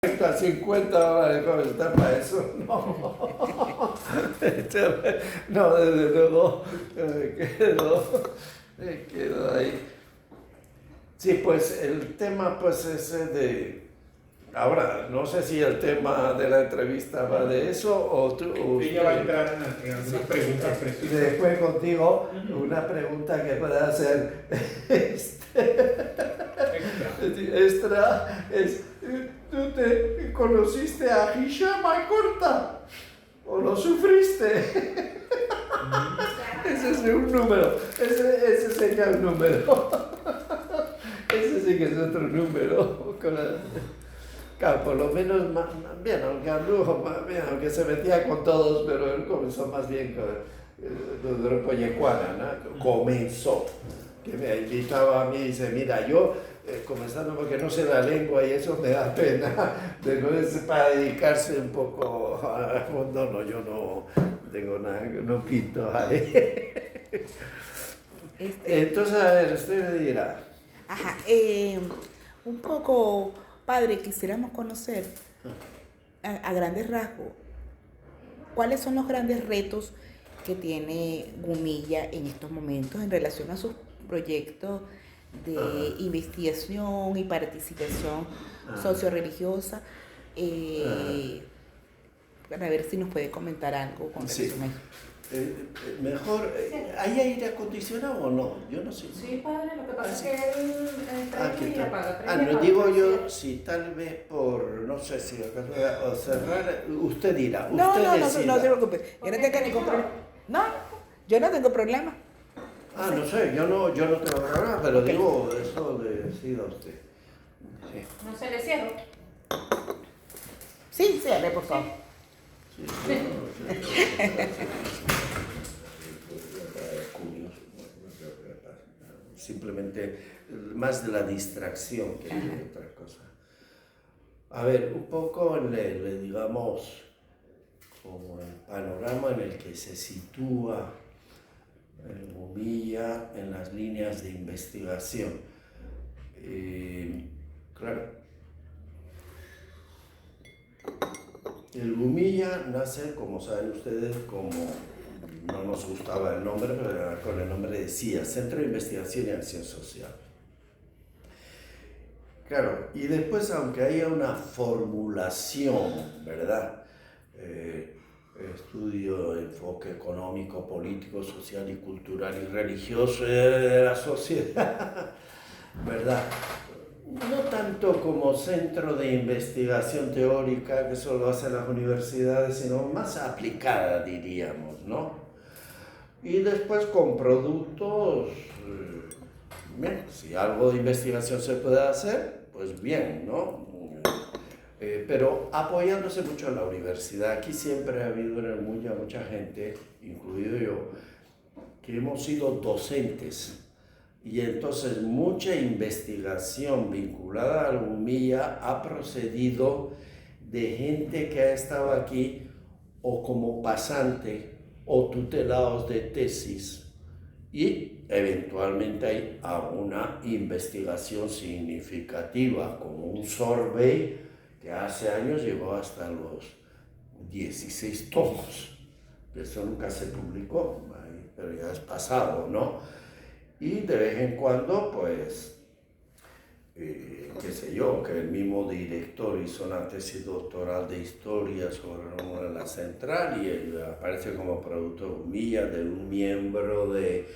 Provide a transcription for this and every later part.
Está $50, ¿cómo está para eso? No, no, desde luego quedó ahí. Sí, pues el tema pues ese de... Ahora, no sé si el tema de la entrevista va de eso o tú... Ella va a entrar en algunas preguntas precisas. Después contigo, una pregunta que pueda hacer extra es, ¿tú te conociste a Hisham Corta? ¿O lo sufriste? Ese es un número, ese sería un número. Ese sí que es otro número. Claro, por lo menos, bien, aunque se metía con todos, pero él comenzó más bien con el grupo Yecuana, ¿no? Comenzó, que me invitaba a mí y dice, mira, yo, comenzando porque no sé la lengua y eso me da pena, después para dedicarse un poco a fondo, no, yo no tengo nada, no pinto ahí. Entonces, a ver, usted me dirá. Ajá, un poco, padre, quisiéramos conocer a grandes rasgos cuáles son los grandes retos que tiene Gumilla en estos momentos en relación a sus proyectos de investigación y participación socio-religiosa, para ver si nos puede comentar algo con relación a eso. Mejor, ¿hay aire acondicionado o no? Yo no sé. Sí, padre, lo que pasa es que él prende y apaga. No digo yo si tal vez por, no sé si acaso, o cerrar, usted dirá. No Usted se preocupe. Yo no tengo ningún problema. No, yo no tengo problema. No sé, yo no tengo problema, pero okay. Digo, eso decida usted. Sí. ¿No se le cierra? Sí, cierre, por favor. Sí. Simplemente más de la distracción que de otra cosa. A ver, un poco digamos, como el panorama en el que se sitúa el Gumilla en las líneas de investigación. Claro, el Gumilla nace, como saben ustedes, como no nos gustaba el nombre, pero era con el nombre de CIA, Centro de Investigación y Acción Social. Claro, y después, aunque haya una formulación, ¿verdad? Estudio, enfoque económico, político, social y cultural y religioso de la sociedad, ¿verdad? No tanto como centro de investigación teórica, que eso lo hacen las universidades, sino más aplicada, diríamos, ¿no? Y después con productos, bien, si algo de investigación se puede hacer, pues bien, ¿no? Pero apoyándose mucho en la universidad. Aquí siempre ha habido en el Gumilla mucha gente, incluido yo, que hemos sido docentes. Y entonces mucha investigación vinculada al Gumilla ha procedido de gente que ha estado aquí o como pasante o tutelados de tesis, y eventualmente hay alguna investigación significativa, como un survey que hace años llegó hasta los 16 tomos. Eso nunca se publicó, pero ya es pasado, ¿no? Y de vez en cuando, pues, qué sé yo, que el mismo director hizo una tesis doctoral de historia sobre la central y aparece como producto Gumilla de un miembro de...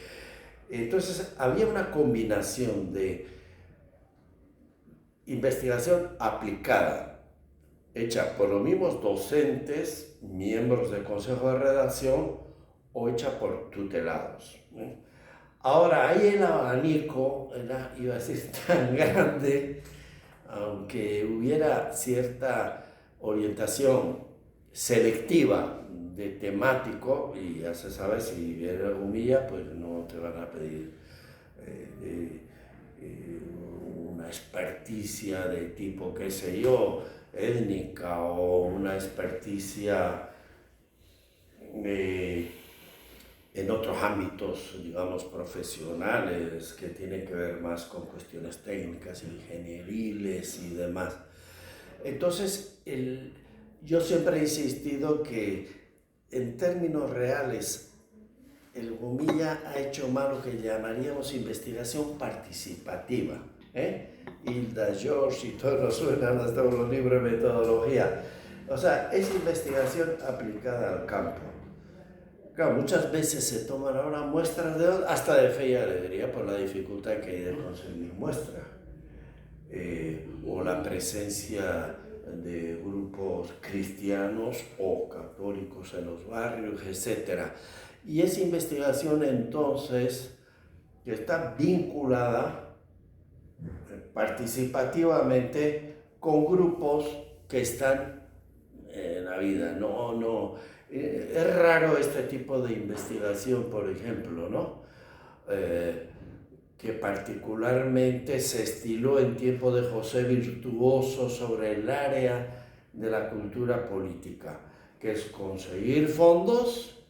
Entonces, había una combinación de investigación aplicada, hecha por los mismos docentes, miembros del consejo de redacción, o hecha por tutelados. Ahora, hay el abanico, iba a decir, tan grande, aunque hubiera cierta orientación selectiva de temático, y ya se sabe, si viene Gumilla, pues no te van a pedir una experticia de tipo, qué sé yo, étnica, o una experticia en otros ámbitos, digamos, profesionales, que tienen que ver más con cuestiones técnicas, ingenieriles y demás. Entonces, yo siempre he insistido que en términos reales, el Gumilla ha hecho más lo que llamaríamos investigación participativa. Hilda, George y todo nos suenan hasta los libros de metodología. O sea, es investigación aplicada al campo. Claro, muchas veces se toman ahora muestras hasta de fe y alegría por la dificultad que hay de conseguir muestra. O la presencia de grupos cristianos o católicos en los barrios, etc. Y esa investigación entonces que está vinculada participativamente con grupos que están en la vida. Es raro este tipo de investigación, por ejemplo, ¿no? Que particularmente se estiló en tiempo de José Virtuoso sobre el área de la cultura política, que es conseguir fondos,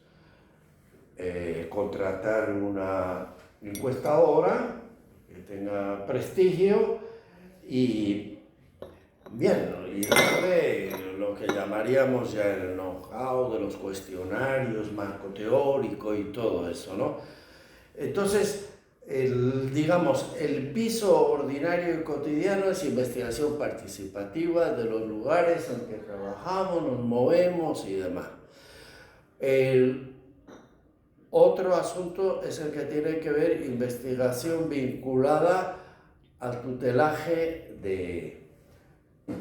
contratar una encuestadora que tenga prestigio y bien, y darle lo que llamaríamos ya el know-how de los cuestionarios, marco teórico y todo eso, ¿no? Entonces, digamos, el piso ordinario y cotidiano es investigación participativa de los lugares en que trabajamos, nos movemos y demás. El otro asunto es el que tiene que ver investigación vinculada al tutelaje de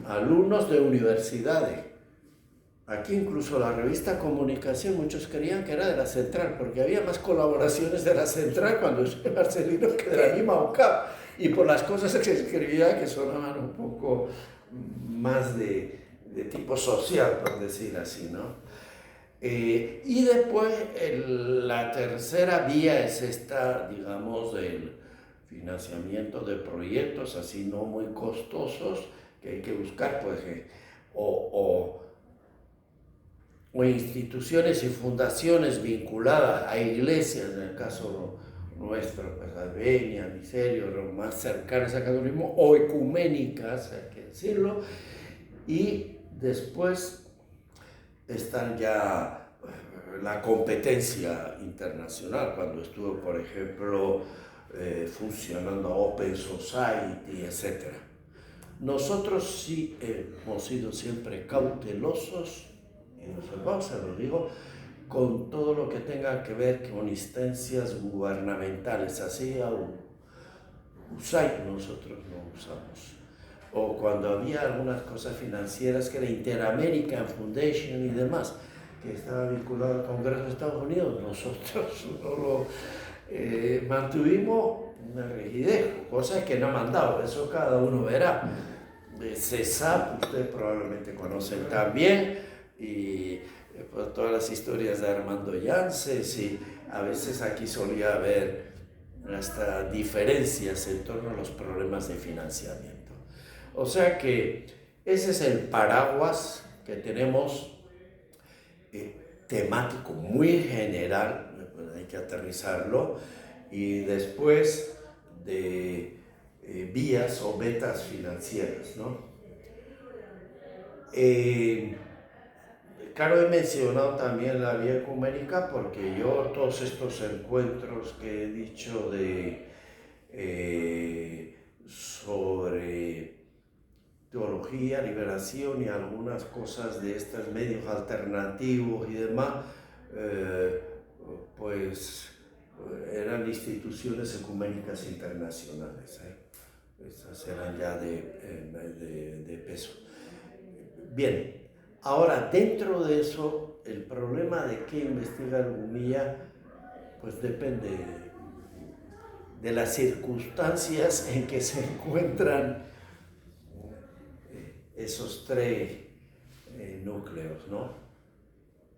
alumnos de universidades. Aquí incluso la revista Comunicación, muchos creían que era de la Central, porque había más colaboraciones de la Central cuando es Marcelino que de la misma UCAP, y por las cosas que escribía que sonaban un poco más de tipo social, por decir así, ¿no? Y después la tercera vía es esta, digamos, del financiamiento de proyectos así no muy costosos que hay que buscar, pues, o instituciones y fundaciones vinculadas a iglesias, en el caso nuestro, pues Albenia, Miserio, los más cercanos al catolicismo, o ecuménicas, hay que decirlo, y después están ya la competencia internacional, cuando estuvo, por ejemplo, funcionando Open Society, etc. Nosotros sí hemos sido siempre cautelosos, y nosotros, se lo digo, con todo lo que tenga que ver con instancias gubernamentales, así a USAID nosotros no usamos. O cuando había algunas cosas financieras que era Inter-American Foundation y demás, que estaba vinculado al Congreso de Estados Unidos, nosotros no lo mantuvimos una rigidez, cosas que no han mandado, eso cada uno verá. CESAP, ustedes probablemente conocen también, y pues, todas las historias de Armando Yances, y a veces aquí solía haber hasta diferencias en torno a los problemas de financiamiento. O sea que ese es el paraguas que tenemos temático muy general, hay que aterrizarlo, y después de vías o metas financieras, ¿no? Claro, he mencionado también la vía ecuménica porque yo todos estos encuentros que he dicho sobre teología, liberación y algunas cosas de estos medios alternativos y demás, pues eran instituciones ecuménicas internacionales. Estas eran ya de peso. Bien, ahora dentro de eso, el problema de qué investiga el Gumilla, pues depende de las circunstancias en que se encuentran esos tres núcleos, ¿no?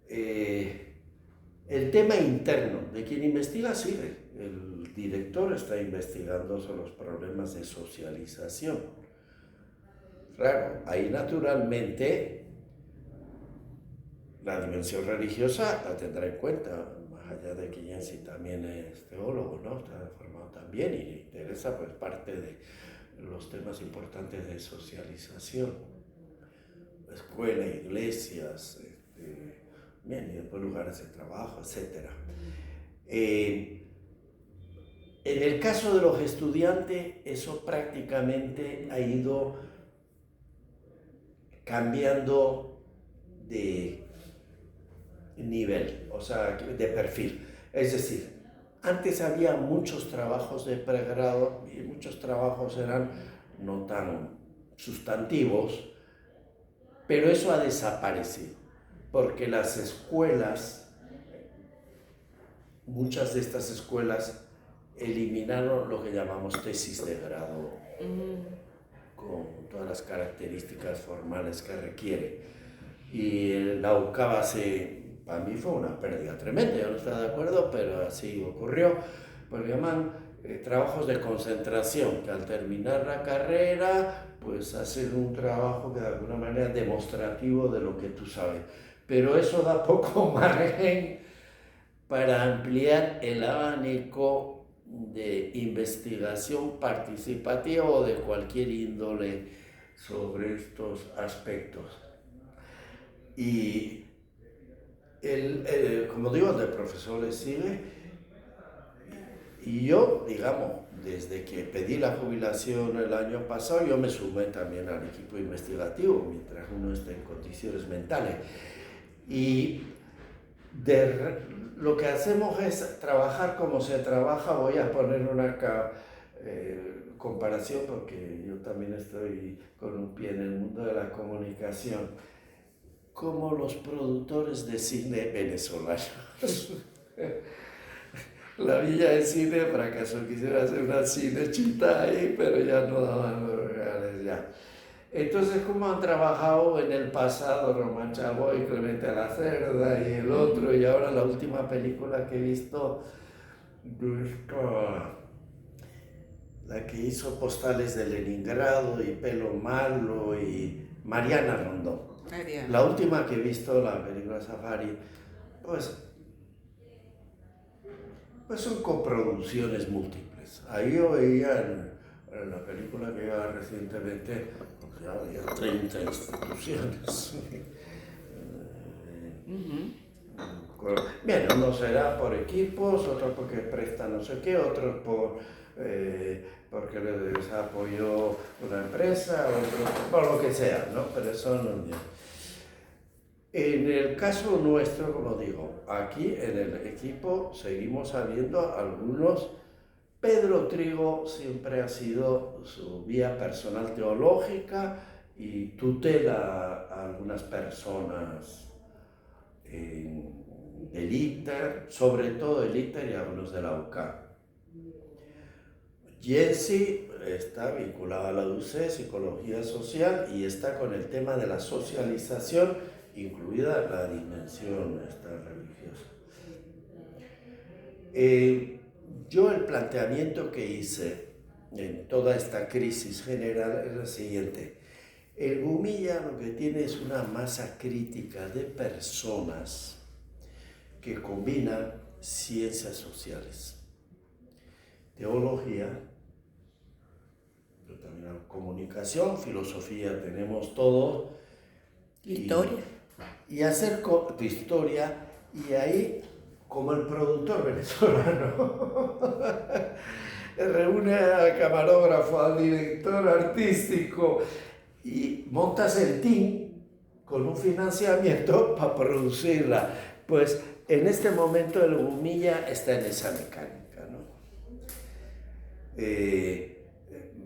El tema interno de quien investiga sigue. El director está investigando sobre los problemas de socialización. Claro, ahí naturalmente la dimensión religiosa la tendrá en cuenta, más allá de que Yancy también es teólogo, ¿no? Está formado también y le interesa pues parte de los temas importantes de socialización. escuela, iglesias, bien, y después lugares de trabajo, etc. En el caso de los estudiantes, eso prácticamente ha ido cambiando de nivel, o sea, de perfil. Es decir, antes había muchos trabajos de pregrado y muchos trabajos eran no tan sustantivos, pero eso ha desaparecido, porque las escuelas, muchas de estas escuelas eliminaron lo que llamamos tesis de grado, con todas las características formales que requiere. Y la UCAB para mí fue una pérdida tremenda, yo no estaba de acuerdo, pero así ocurrió, porque llaman trabajos de concentración, que al terminar la carrera, pues hacer un trabajo que de alguna manera es demostrativo de lo que tú sabes. Pero eso da poco margen para ampliar el abanico de investigación participativa o de cualquier índole sobre estos aspectos. Y como digo, el de profesores sigue, y yo, digamos, desde que pedí la jubilación el año pasado, yo me sumé también al equipo investigativo, mientras uno está en condiciones mentales. Y lo que hacemos es trabajar como se trabaja. Voy a poner una comparación, porque yo también estoy con un pie en el mundo de la comunicación, como los productores de cine venezolanos. La Villa de Cine fracasó, quisiera hacer una cinechita ahí, pero ya no daban los reales ya. Entonces, ¿cómo han trabajado en el pasado Román Chaboy, Clemente La Cerda y el otro? Y ahora la última película que he visto, la que hizo Postales de Leningrado y Pelo Malo y Mariana Rondón. La última que he visto, la película Safari, pues son coproducciones múltiples. Ahí yo veía en la película que iba recientemente, ya había 30 instituciones. Bien, uno será por equipos, otros porque prestan no sé qué, otros porque les apoyó una empresa, otros por lo que sea, ¿no? Pero eso no es. En el caso nuestro, como digo, aquí en el equipo seguimos habiendo algunos. Pedro Trigo siempre ha sido su vía personal teológica y tutela a algunas personas del ITER, sobre todo del ITER y algunos de la UCA. Jensi está vinculada a la UC, Psicología Social, y está con el tema de la socialización, incluida la dimensión religiosa. Yo el planteamiento que hice en toda esta crisis general es el siguiente. El Gumilla lo que tiene es una masa crítica de personas que combinan ciencias sociales, teología, pero también comunicación, filosofía, tenemos todo. Historia. Y hacer historia, y ahí, como el productor venezolano, reúne al camarógrafo, al director artístico, y montas el team con un financiamiento para producirla. Pues en este momento el Gumilla está en esa mecánica, ¿no?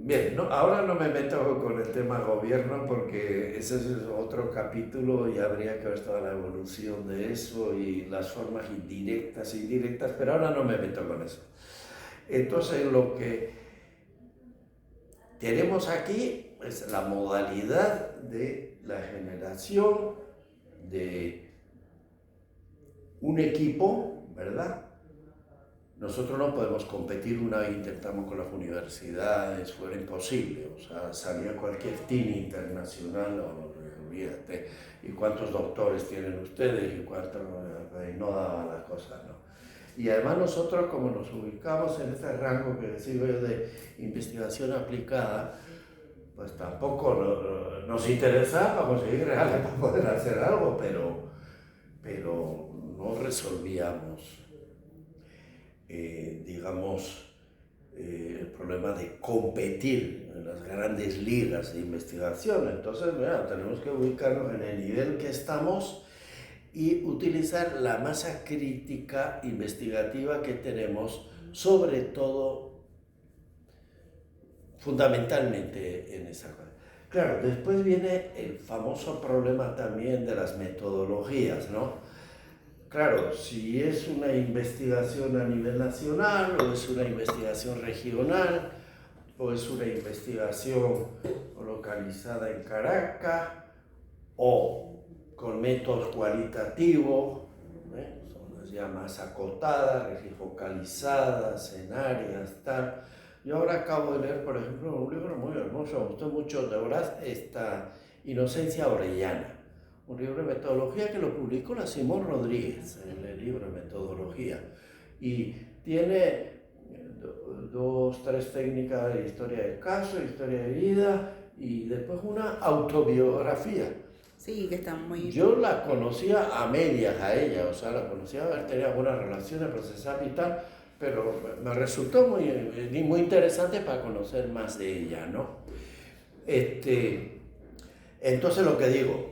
Bien, ahora no me meto con el tema gobierno, porque ese es otro capítulo y habría que ver toda la evolución de eso y las formas indirectas, pero ahora no me meto con eso. Entonces, lo que tenemos aquí es la modalidad de la generación de un equipo, ¿verdad? Nosotros no podemos competir, una vez intentamos con las universidades, fuera imposible, o sea, salía cualquier team internacional, olvídate, y cuántos doctores tienen ustedes, y cuántos, no daba la cosa, ¿no? Y además nosotros, como nos ubicamos en este rango que sigo yo de investigación aplicada, pues tampoco nos interesa para conseguir reales, para poder hacer algo, pero no resolvíamos, digamos, el problema de competir en las grandes ligas de investigación. Entonces, mira, tenemos que ubicarnos en el nivel que estamos y utilizar la masa crítica investigativa que tenemos, sobre todo, fundamentalmente en esa cosa. Claro, después viene el famoso problema también de las metodologías, ¿no? Claro, si es una investigación a nivel nacional, o es una investigación regional, o es una investigación localizada en Caracas, o con métodos cualitativos, zonas ya más acotadas, focalizadas en áreas, tal. Yo ahora acabo de leer, por ejemplo, un libro muy hermoso, me gustó mucho, de verdad, esta Inocencia Orellana, un libro de metodología que lo publicó la Simón Rodríguez, en el libro de metodología, y tiene 2, 3 técnicas de historia del caso, historia de vida, y después una autobiografía. Sí, que está muy... Yo la conocía a medias a ella, o sea, la conocía, tenía algunas relaciones procesales y tal, pero me resultó muy interesante para conocer más de ella, ¿no? Entonces lo que digo,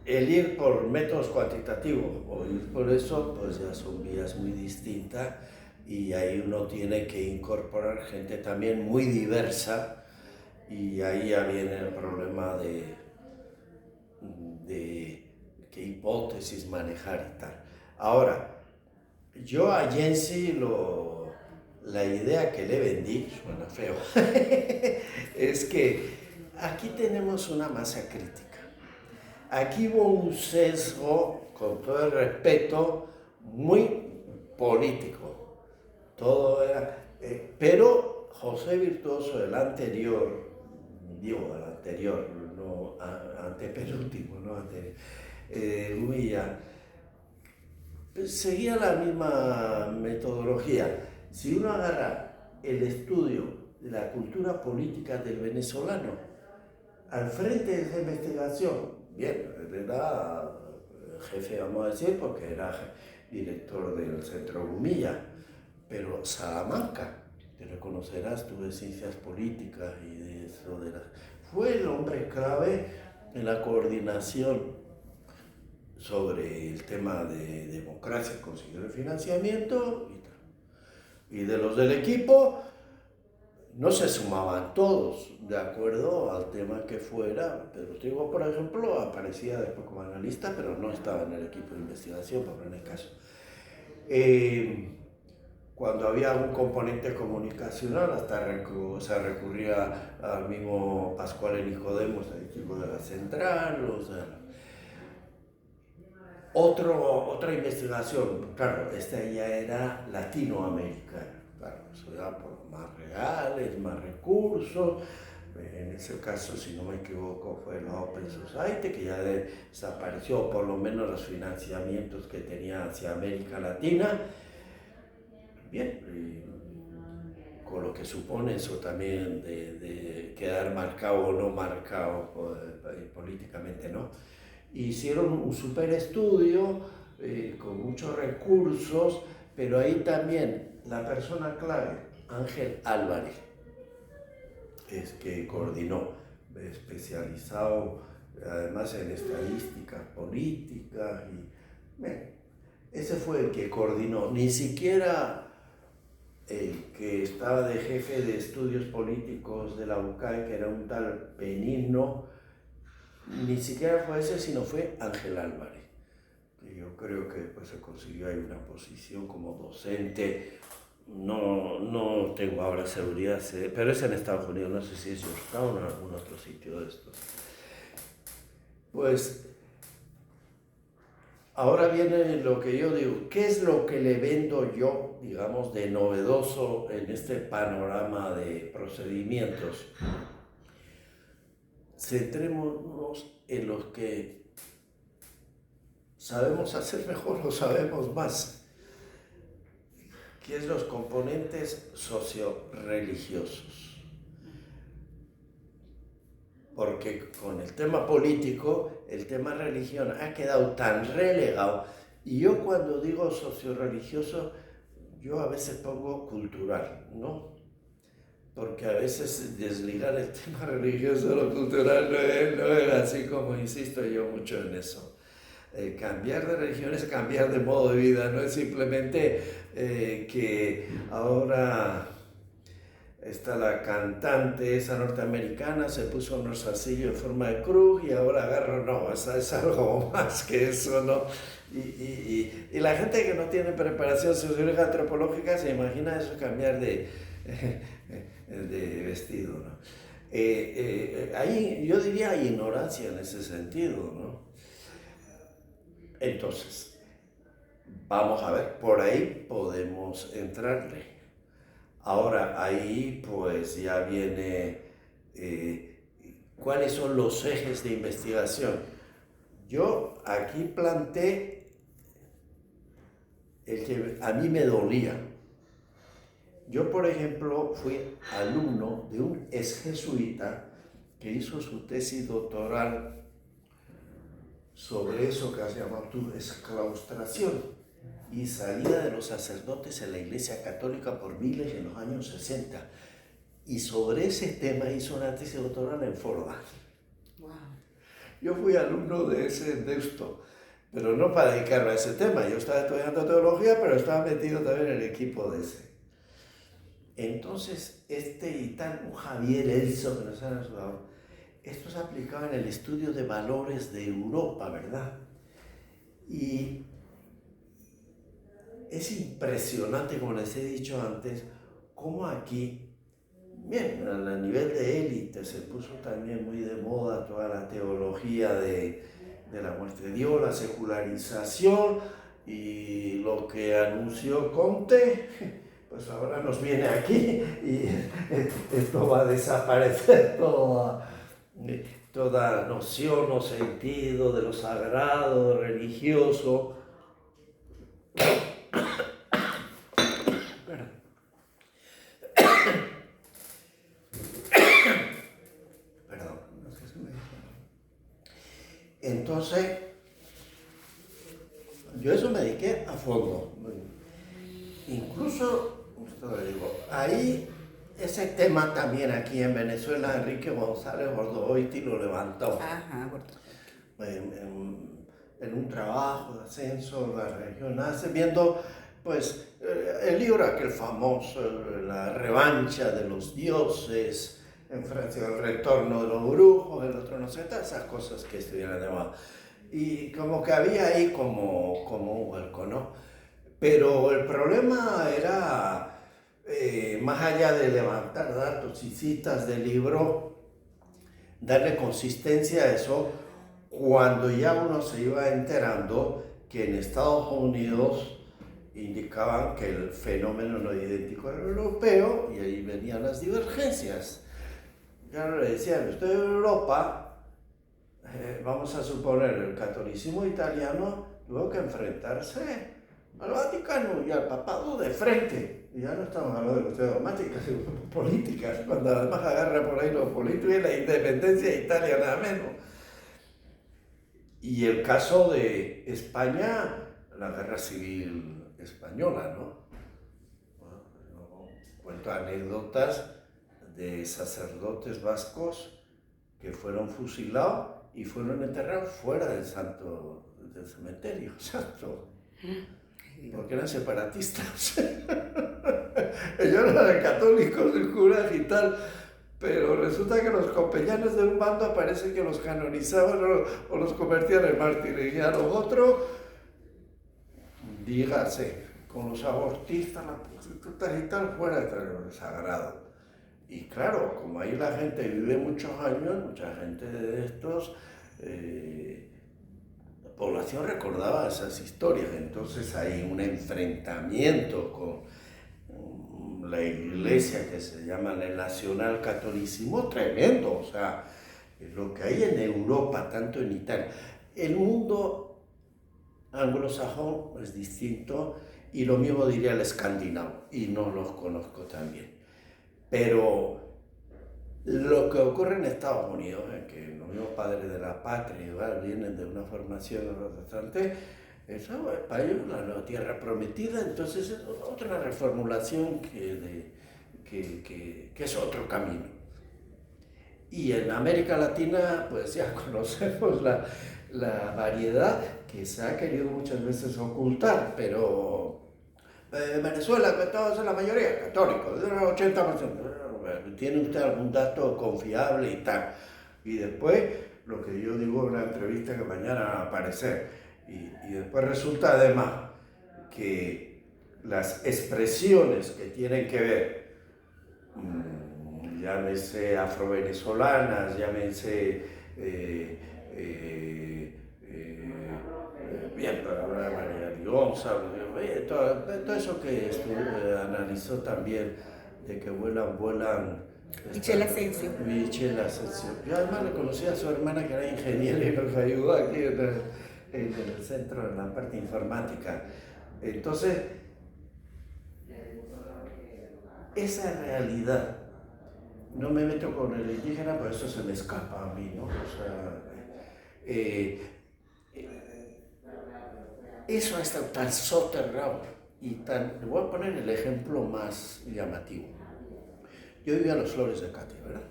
el ir por métodos cuantitativos o ir por eso, pues ya son vías muy distintas y ahí uno tiene que incorporar gente también muy diversa y ahí ya viene el problema de qué hipótesis manejar y tal. Ahora, yo a Jensi la idea que le vendí, suena feo, es que aquí tenemos una masa crítica. Aquí hubo un sesgo, con todo el respeto, muy político. Todo era... pero José Virtuoso, el anterior, no antepenúltimo, no anterior, Humilla, seguía la misma metodología. Si uno agarra el estudio de la cultura política del venezolano, al frente de esa investigación, bien, él era jefe, vamos a decir, porque era director del Centro Humilla, pero Salamanca, te reconocerás tú de ciencias políticas y de eso, fue el hombre clave en la coordinación sobre el tema de democracia, consiguió el financiamiento y tal. Y de los del equipo no se sumaban todos de acuerdo al tema que fuera. Pedro Trigo, por ejemplo, aparecía después como analista, pero no estaba en el equipo de investigación, por poner el caso. Cuando había algún componente comunicacional, hasta se recurría al mismo Pascual Nicodemos, el equipo de la central, o sea, otra investigación, claro, esta ya era latinoamericana, claro, eso era por más reales, más recursos. En ese caso, si no me equivoco, fue la Open Society, que ya desapareció, por lo menos los financiamientos que tenía hacia América Latina. Bien, con lo que supone eso también de quedar marcado o no marcado políticamente, ¿no? Hicieron un super estudio con muchos recursos, pero ahí también la persona clave, Ángel Álvarez, es que coordinó, especializado además en estadísticas políticas, y ese fue el que coordinó, ni siquiera el que estaba de jefe de estudios políticos de la UCAE, que era un tal Benigno, ni siquiera fue ese, sino fue Ángel Álvarez. Y yo creo que pues, se consiguió ahí una posición como docente. No tengo ahora seguridad, pero es en Estados Unidos, no sé si es Georgetown o en algún otro sitio de estos. Pues ahora viene lo que yo digo, ¿qué es lo que le vendo yo, digamos, de novedoso en este panorama de procedimientos? Centrémonos en los que sabemos hacer mejor o sabemos más, que es los componentes socio-religiosos. porque con el tema político, el tema religión ha quedado tan relegado. Y yo cuando digo socio-religioso, yo a veces pongo cultural, ¿no? Porque a veces desligar el tema religioso de lo cultural no es así como insisto yo mucho en eso. Cambiar de religión es cambiar de modo de vida, no es simplemente que ahora está la cantante esa norteamericana, se puso un rosacillo en forma de cruz y ahora agarro, no, es algo más que eso, ¿no? Y la gente que no tiene preparación sociológica antropológica se imagina eso cambiar de vestido, ¿no? Yo diría ignorancia en ese sentido, ¿no? Entonces, vamos a ver, por ahí podemos entrarle. Ahora, ahí pues ya viene cuáles son los ejes de investigación. Yo aquí planteé el que a mí me dolía. Yo, por ejemplo, fui alumno de un ex jesuita que hizo su tesis doctoral sobre eso que se llama exclaustración y salida de los sacerdotes en la Iglesia Católica por miles en los años 60. Y sobre ese tema hizo una tesis doctoral en Forda. Wow. Yo fui alumno de ese texto, pero no para dedicarme a ese tema. Yo estaba estudiando teología, pero estaba metido también en el equipo de ese. Entonces, un Javier Elso que nos han ayudado, esto se aplicaba en el estudio de valores de Europa, ¿verdad? Y es impresionante, como les he dicho antes, cómo aquí, bien, a nivel de élite se puso también muy de moda toda la teología de la muerte de Dios, la secularización y lo que anunció Comte, pues ahora nos viene aquí y esto va a desaparecer toda noción o sentido de lo sagrado, religioso. Perdón, no sé si me dijo. Entonces, yo eso me dediqué a fondo. Incluso, esto le digo, ahí ese tema también aquí en Venezuela, Enrique González Bordohoiti lo levantó. Ajá, En un trabajo de ascenso de la religión, viendo pues el libro aquel famoso, La revancha de los dioses, en Francia el retorno de los brujos, el otro no sé, todas esas cosas que estuvieran de moda. Y como que había ahí como un hueco, ¿no? Pero el problema era, más allá de levantar datos y citas del libro, darle consistencia a eso cuando ya uno se iba enterando que en Estados Unidos indicaban que el fenómeno no era idéntico al europeo y ahí venían las divergencias. Ya le decían, usted en Europa, vamos a suponer, el catolicismo italiano tuvo que enfrentarse al Vaticano y al papado de frente. Y ya no estamos hablando de cuestiones dogmáticas, sino políticas, cuando además agarra por ahí lo político y la independencia de Italia, nada menos. Y el caso de España, la guerra civil española, ¿no? Bueno, cuento anécdotas de sacerdotes vascos que fueron fusilados y fueron enterrados fuera del cementerio santo. Porque eran separatistas. Ellos eran católicos, el cura y tal, pero resulta que los copellanes de un bando parece que los canonizaban o los convertían en mártires, y a los otros, dígase, con los abortistas, las prostitutas y tal, fuera del sagrado. Y claro, como ahí la gente vive muchos años, mucha gente de estos, la población recordaba esas historias, entonces hay un enfrentamiento con la iglesia que se llama el nacionalcatolicismo tremendo, o sea, lo que hay en Europa, tanto en Italia. El mundo anglosajón es distinto y lo mismo diría el escandinavo, y no los conozco tan bien. Pero Lo que ocurre en Estados Unidos es que los mismos padres de la patria igual vienen de una formación protestante, eso es para ellos la tierra prometida, entonces es otra reformulación que es otro camino. Y en América Latina, pues ya conocemos la variedad que se ha querido muchas veces ocultar, pero en Venezuela, que todos son la mayoría católicos, el 80%. ¿Tiene usted algún dato confiable y tal? Y después, lo que yo digo en una entrevista que mañana va a aparecer, y después resulta además que las expresiones que tienen que ver, llámese afrovenezolanas, llámese bien, María Lionza, todo eso que analizó también, de que vuelan. Michelle Asensio. Michelle Asensio. Yo además le conocí a su hermana que era ingeniera y nos ayudó aquí en el centro, en la parte informática. Entonces, esa realidad, no me meto con el indígena, por eso se me escapa a mí, ¿no? O sea, eso ha estado tan soterrado y tan... Le voy a poner el ejemplo más llamativo. Yo vivía a Los Flores de Catia, ¿verdad?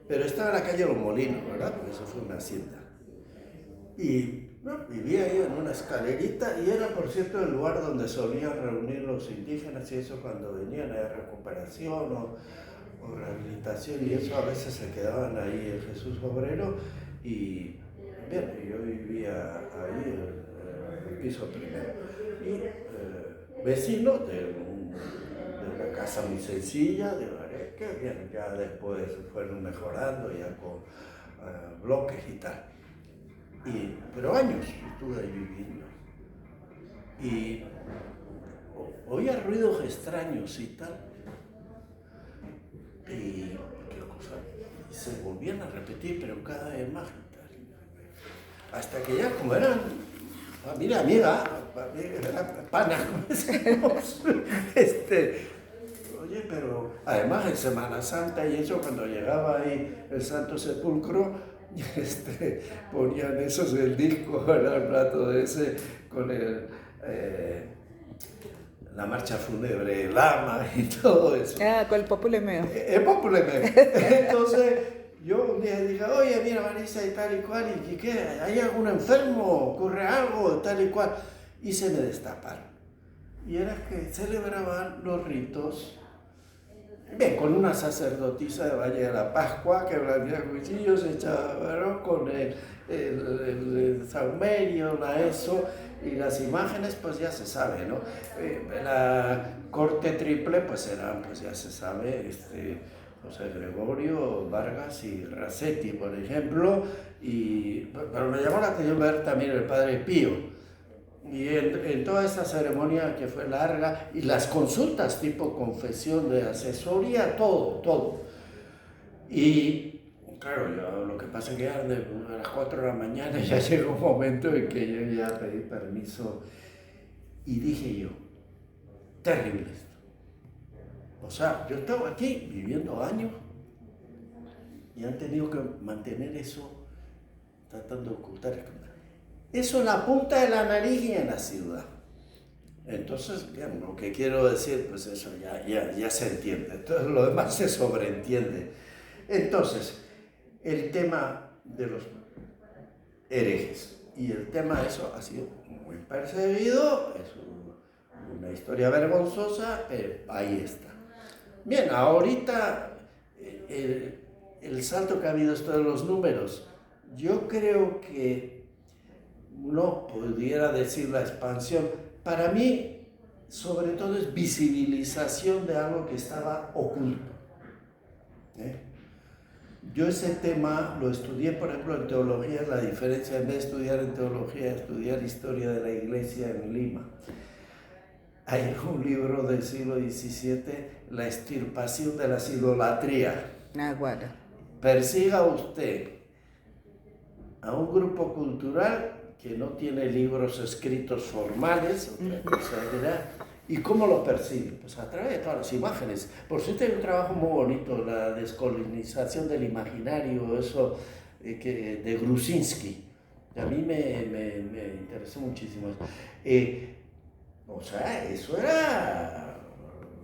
Pero estaba en la calle Los Molinos, ¿verdad? Porque eso fue una hacienda. Y bueno, vivía ahí en una escalerita y era, por cierto, el lugar donde solían reunir los indígenas y eso cuando venían a recuperación o rehabilitación y eso a veces se quedaban ahí en Jesús Obrero y bien, yo vivía ahí en el piso primero y vecino de una casa muy sencilla, que bien, ya después fueron mejorando ya con bloques y tal. Pero años estuve ahí viviendo y oía ruidos extraños y tal. Y qué cosa, y se volvían a repetir, pero cada vez más y tal. Hasta que ya como eran familia amiga, pana, como decimos, oye, pero además en Semana Santa y eso, cuando llegaba ahí el Santo Sepulcro, ponían esos del disco, ¿verdad? El plato de ese con la marcha fúnebre Lama y todo eso. Ah, con el Popule Meo. El Popule Meo. Entonces, yo un día dije, oye, mira Marisa y tal y cual, ¿y qué? ¿Hay algún enfermo? ¿Ocurre algo? Tal y cual. Y se me destaparon. Y era que celebraban los ritos, bien, con una sacerdotisa de Valle de la Pascua que blandía cuchillos, echaba con el saumerio, eso, y las imágenes, pues ya se sabe, ¿no? La corte triple, pues eran, pues ya se sabe, José Gregorio, Vargas y Racetti, por ejemplo, pero me llamó la atención ver también el Padre Pío. Y en toda esa ceremonia que fue larga, y las consultas tipo confesión de asesoría, todo. Y claro, lo que pasa es que ya a las 4 de la mañana ya llegó un momento en que yo ya pedí permiso y dije yo, terrible esto. O sea, yo estaba aquí viviendo años y han tenido que mantener eso, tratando de ocultar eso en la punta de la nariz y en la ciudad. Entonces, bien, lo que quiero decir, pues eso ya se entiende. Entonces, lo demás se sobreentiende. Entonces, el tema de los herejes y el tema de eso ha sido muy perseguido, es una historia vergonzosa, pero ahí está. Bien, ahorita el salto que ha habido esto de los números, yo creo que no pudiera decir la expansión. Para mí, sobre todo, es visibilización de algo que estaba oculto. Yo ese tema lo estudié, por ejemplo, en teología, la diferencia en vez de estudiar en teología, estudiar historia de la iglesia en Lima. Hay un libro del siglo XVII, La extirpación de las idolatrías. Naguará. Persiga usted a un grupo cultural que no tiene libros escritos formales, otra cosa era, ¿Y cómo lo perciben? Pues a través de todas las imágenes. Por cierto, hay un trabajo muy bonito, la descolonización del imaginario, eso de Grusinski. A mí me interesó muchísimo. O sea, eso era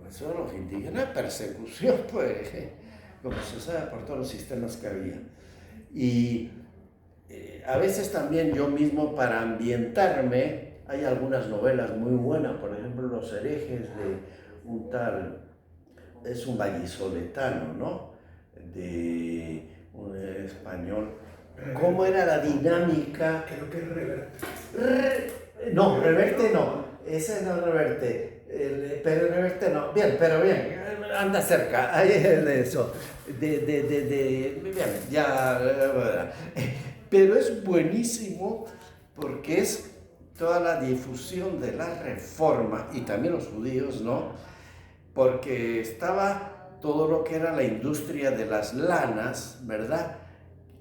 los indígenas, persecución, pues, como se sabe por todos los sistemas que había. Y a veces también yo mismo, para ambientarme, hay algunas novelas muy buenas, por ejemplo, Los herejes de un tal, es un vallisoletano, ¿no? De un español. ¿Cómo era la dinámica? Creo que es Reverte. No, Reverte no, ese no es Reverte, pero Reverte no, bien, pero bien, anda cerca, ahí es de eso, bien, ya, pero es buenísimo porque es toda la difusión de la reforma y también los judíos, ¿no? Porque estaba todo lo que era la industria de las lanas, ¿verdad?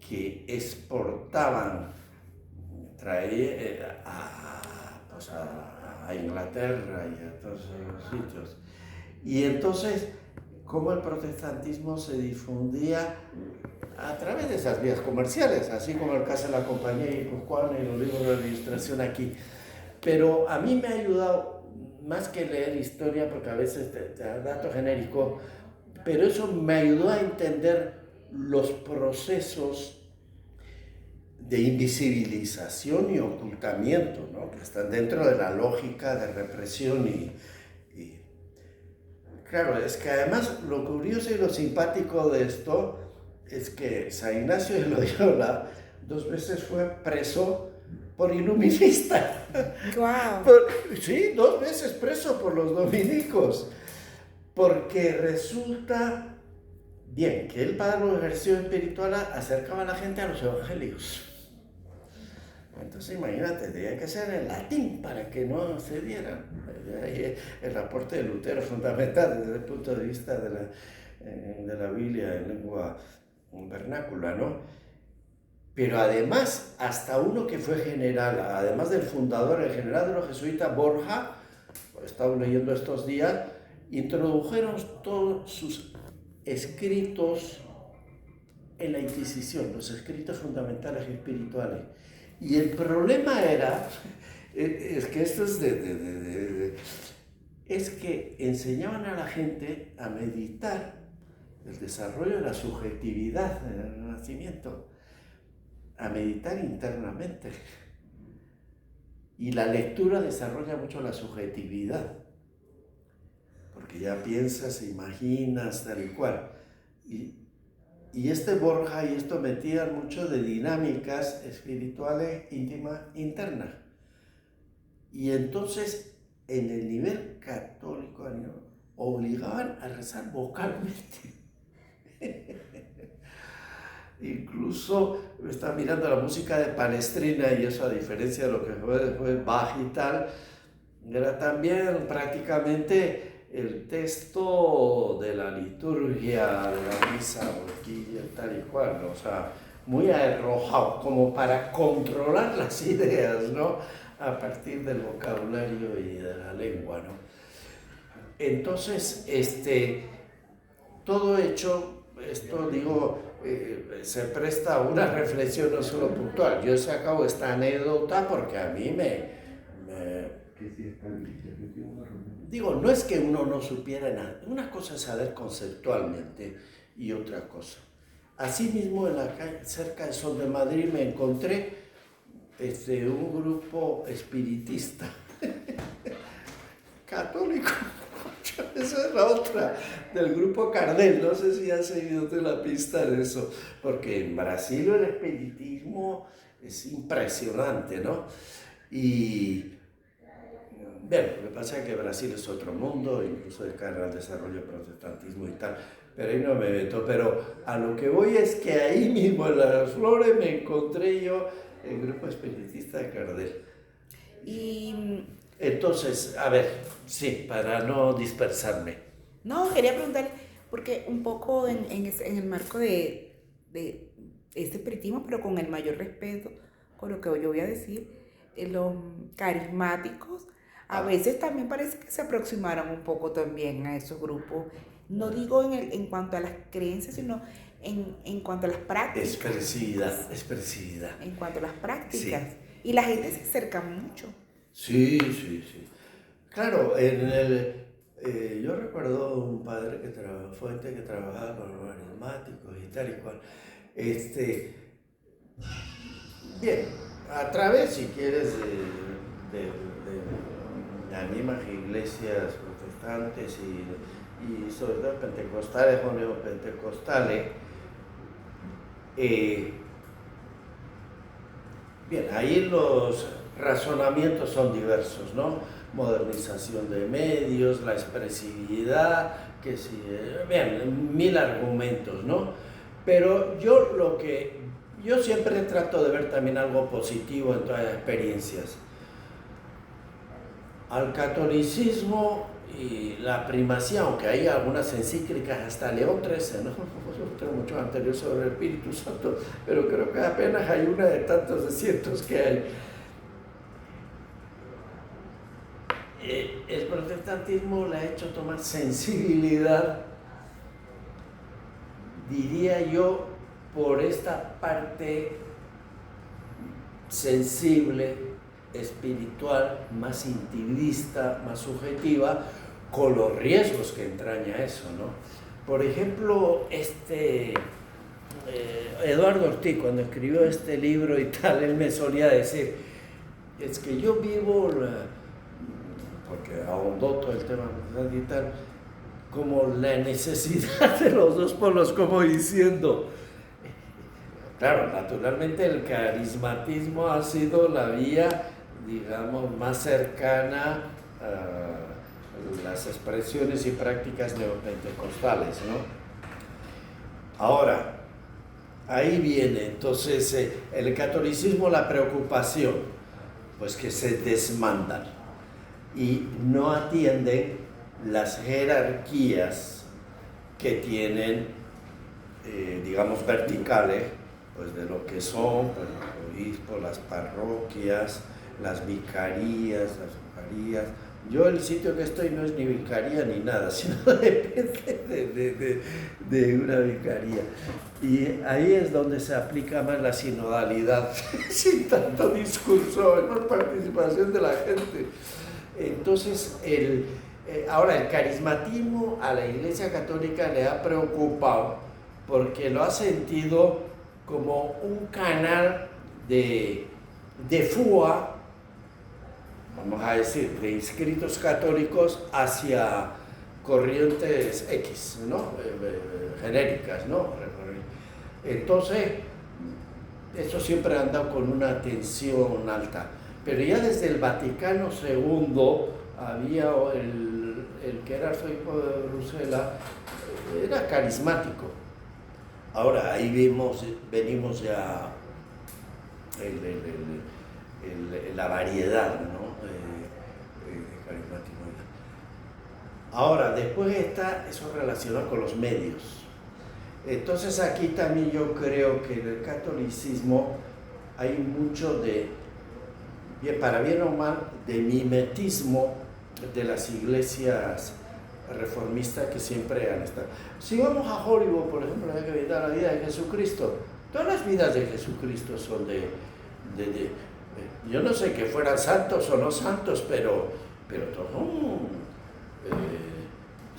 Que exportaban, traía pues a Inglaterra y a todos esos sitios. Y entonces, cómo el protestantismo se difundía a través de esas vías comerciales, así como el caso de la compañía Guipuzcoana y los libros de ilustración aquí. Pero a mí me ha ayudado, más que leer historia, porque a veces te da datos genéricos, pero eso me ayudó a entender los procesos de invisibilización y ocultamiento, ¿no? Que están dentro de la lógica de represión y claro, es que además lo curioso y lo simpático de esto es que San Ignacio de Loyola 2 veces fue preso por iluminista. ¡Wow! Sí, 2 veces preso por los dominicos, porque resulta bien que el padre de ejercicio espiritual acercaba a la gente a los evangelios. Entonces imagínate, tenía que ser en latín para que no se dieran. El aporte de Lutero es fundamental desde el punto de vista de la Biblia en lengua vernácula, ¿no? Pero además, hasta uno que fue general, además del fundador, el general de los jesuitas, Borja, he estado leyendo estos días, introdujeron todos sus escritos en la Inquisición, los escritos fundamentales y espirituales. Y el problema era, es que esto es es que enseñaban a la gente a meditar el desarrollo de la subjetividad en el Renacimiento, a meditar internamente. Y la lectura desarrolla mucho la subjetividad, porque ya piensas, imaginas, tal y cual. Y este Borja y esto metían mucho de dinámicas espirituales íntimas internas. Y entonces, en el nivel católico, obligaban a rezar vocalmente. Incluso estaba mirando la música de Palestrina y eso, a diferencia de lo que fue después Bach y tal, era también prácticamente el texto de la liturgia, de la misa, boquilla, tal y cual, ¿no? O sea, muy arrojado, como para controlar las ideas, ¿no? A partir del vocabulario y de la lengua, ¿no? Entonces, todo hecho, esto digo, se presta a una reflexión no solo puntual. Yo he sacado esta anécdota porque a mí digo, no es que uno no supiera nada. Una cosa es saber conceptualmente y otra cosa. Asimismo, en la calle, cerca de Sol de Madrid, me encontré un grupo espiritista católico. Esa es la otra, del grupo Cardel. No sé si has seguido tú la pista de eso, porque en Brasil el espiritismo es impresionante, ¿no? Y bien, lo que pasa es que Brasil es otro mundo, incluso de cara al desarrollo del protestantismo y tal, pero ahí no me meto. Pero a lo que voy es que ahí mismo en Las Flores me encontré yo el grupo espiritista de Cardel. Y Entonces, a ver, sí, para no dispersarme. no, quería preguntarle, porque un poco en el marco de este espiritismo, pero con el mayor respeto, con lo que yo voy a decir, los carismáticos A veces también parece que se aproximaron un poco también a esos grupos. No digo en cuanto a las creencias, sino en cuanto a las prácticas. Expresividad. En cuanto a las prácticas. Sí. Y la gente se acerca mucho. Sí. Claro, yo recuerdo un padre fuente que trabajaba con los carismáticos y tal y cual. Bien, a través, si quieres, de las mismas iglesias protestantes y sobre todo pentecostales o neopentecostales, bien, ahí los razonamientos son diversos, ¿no? Modernización de medios, la expresividad, que sí, bien, 1000 argumentos, ¿no? Pero yo siempre trato de ver también algo positivo en todas las experiencias. Al catolicismo y la primacía, aunque hay algunas encíclicas, hasta León XIII, ¿no? Yo tengo mucho anterior sobre el Espíritu Santo, pero creo que apenas hay una de tantos desiertos que hay. El protestantismo le ha hecho tomar sensibilidad, diría yo, por esta parte sensible, espiritual, más intimista, más subjetiva, con los riesgos que entraña eso, ¿no? Por ejemplo, Eduardo Ortiz, cuando escribió este libro y tal, él me solía decir, es que yo vivo, porque ahondó todo el tema y tal, como la necesidad de los dos polos, como diciendo, claro, naturalmente el carismatismo ha sido la vía, digamos, más cercana a las expresiones y prácticas neopentecostales, ¿no? Ahora, ahí viene entonces el catolicismo, la preocupación, pues que se desmandan y no atienden las jerarquías que tienen, digamos, verticales, pues de lo que son pues, los obispos, las parroquias, las vicarías, Yo el sitio que estoy no es ni vicaría ni nada, sino depende de una vicaría. Y ahí es donde se aplica más la sinodalidad, sin tanto discurso, más participación de la gente. Entonces, ahora el carismatismo a la Iglesia Católica le ha preocupado porque lo ha sentido como un canal de fuga, vamos a decir, de inscritos católicos hacia corrientes X, ¿no? Genéricas, ¿no? Entonces, eso siempre ha andado con una tensión alta. Pero ya desde el Vaticano II había el que era arzobispo de Bruselas, era carismático. Ahora, ahí venimos ya la variedad, ¿no? Carismático. Ahora, después está eso relacionado con los medios. Entonces aquí también yo creo que en el catolicismo hay mucho para bien o mal, de mimetismo de las iglesias reformistas que siempre han estado. Si vamos a Hollywood, por ejemplo, hay que ver la vida de Jesucristo. Todas las vidas de Jesucristo son yo no sé que fueran santos o no santos, pero todos son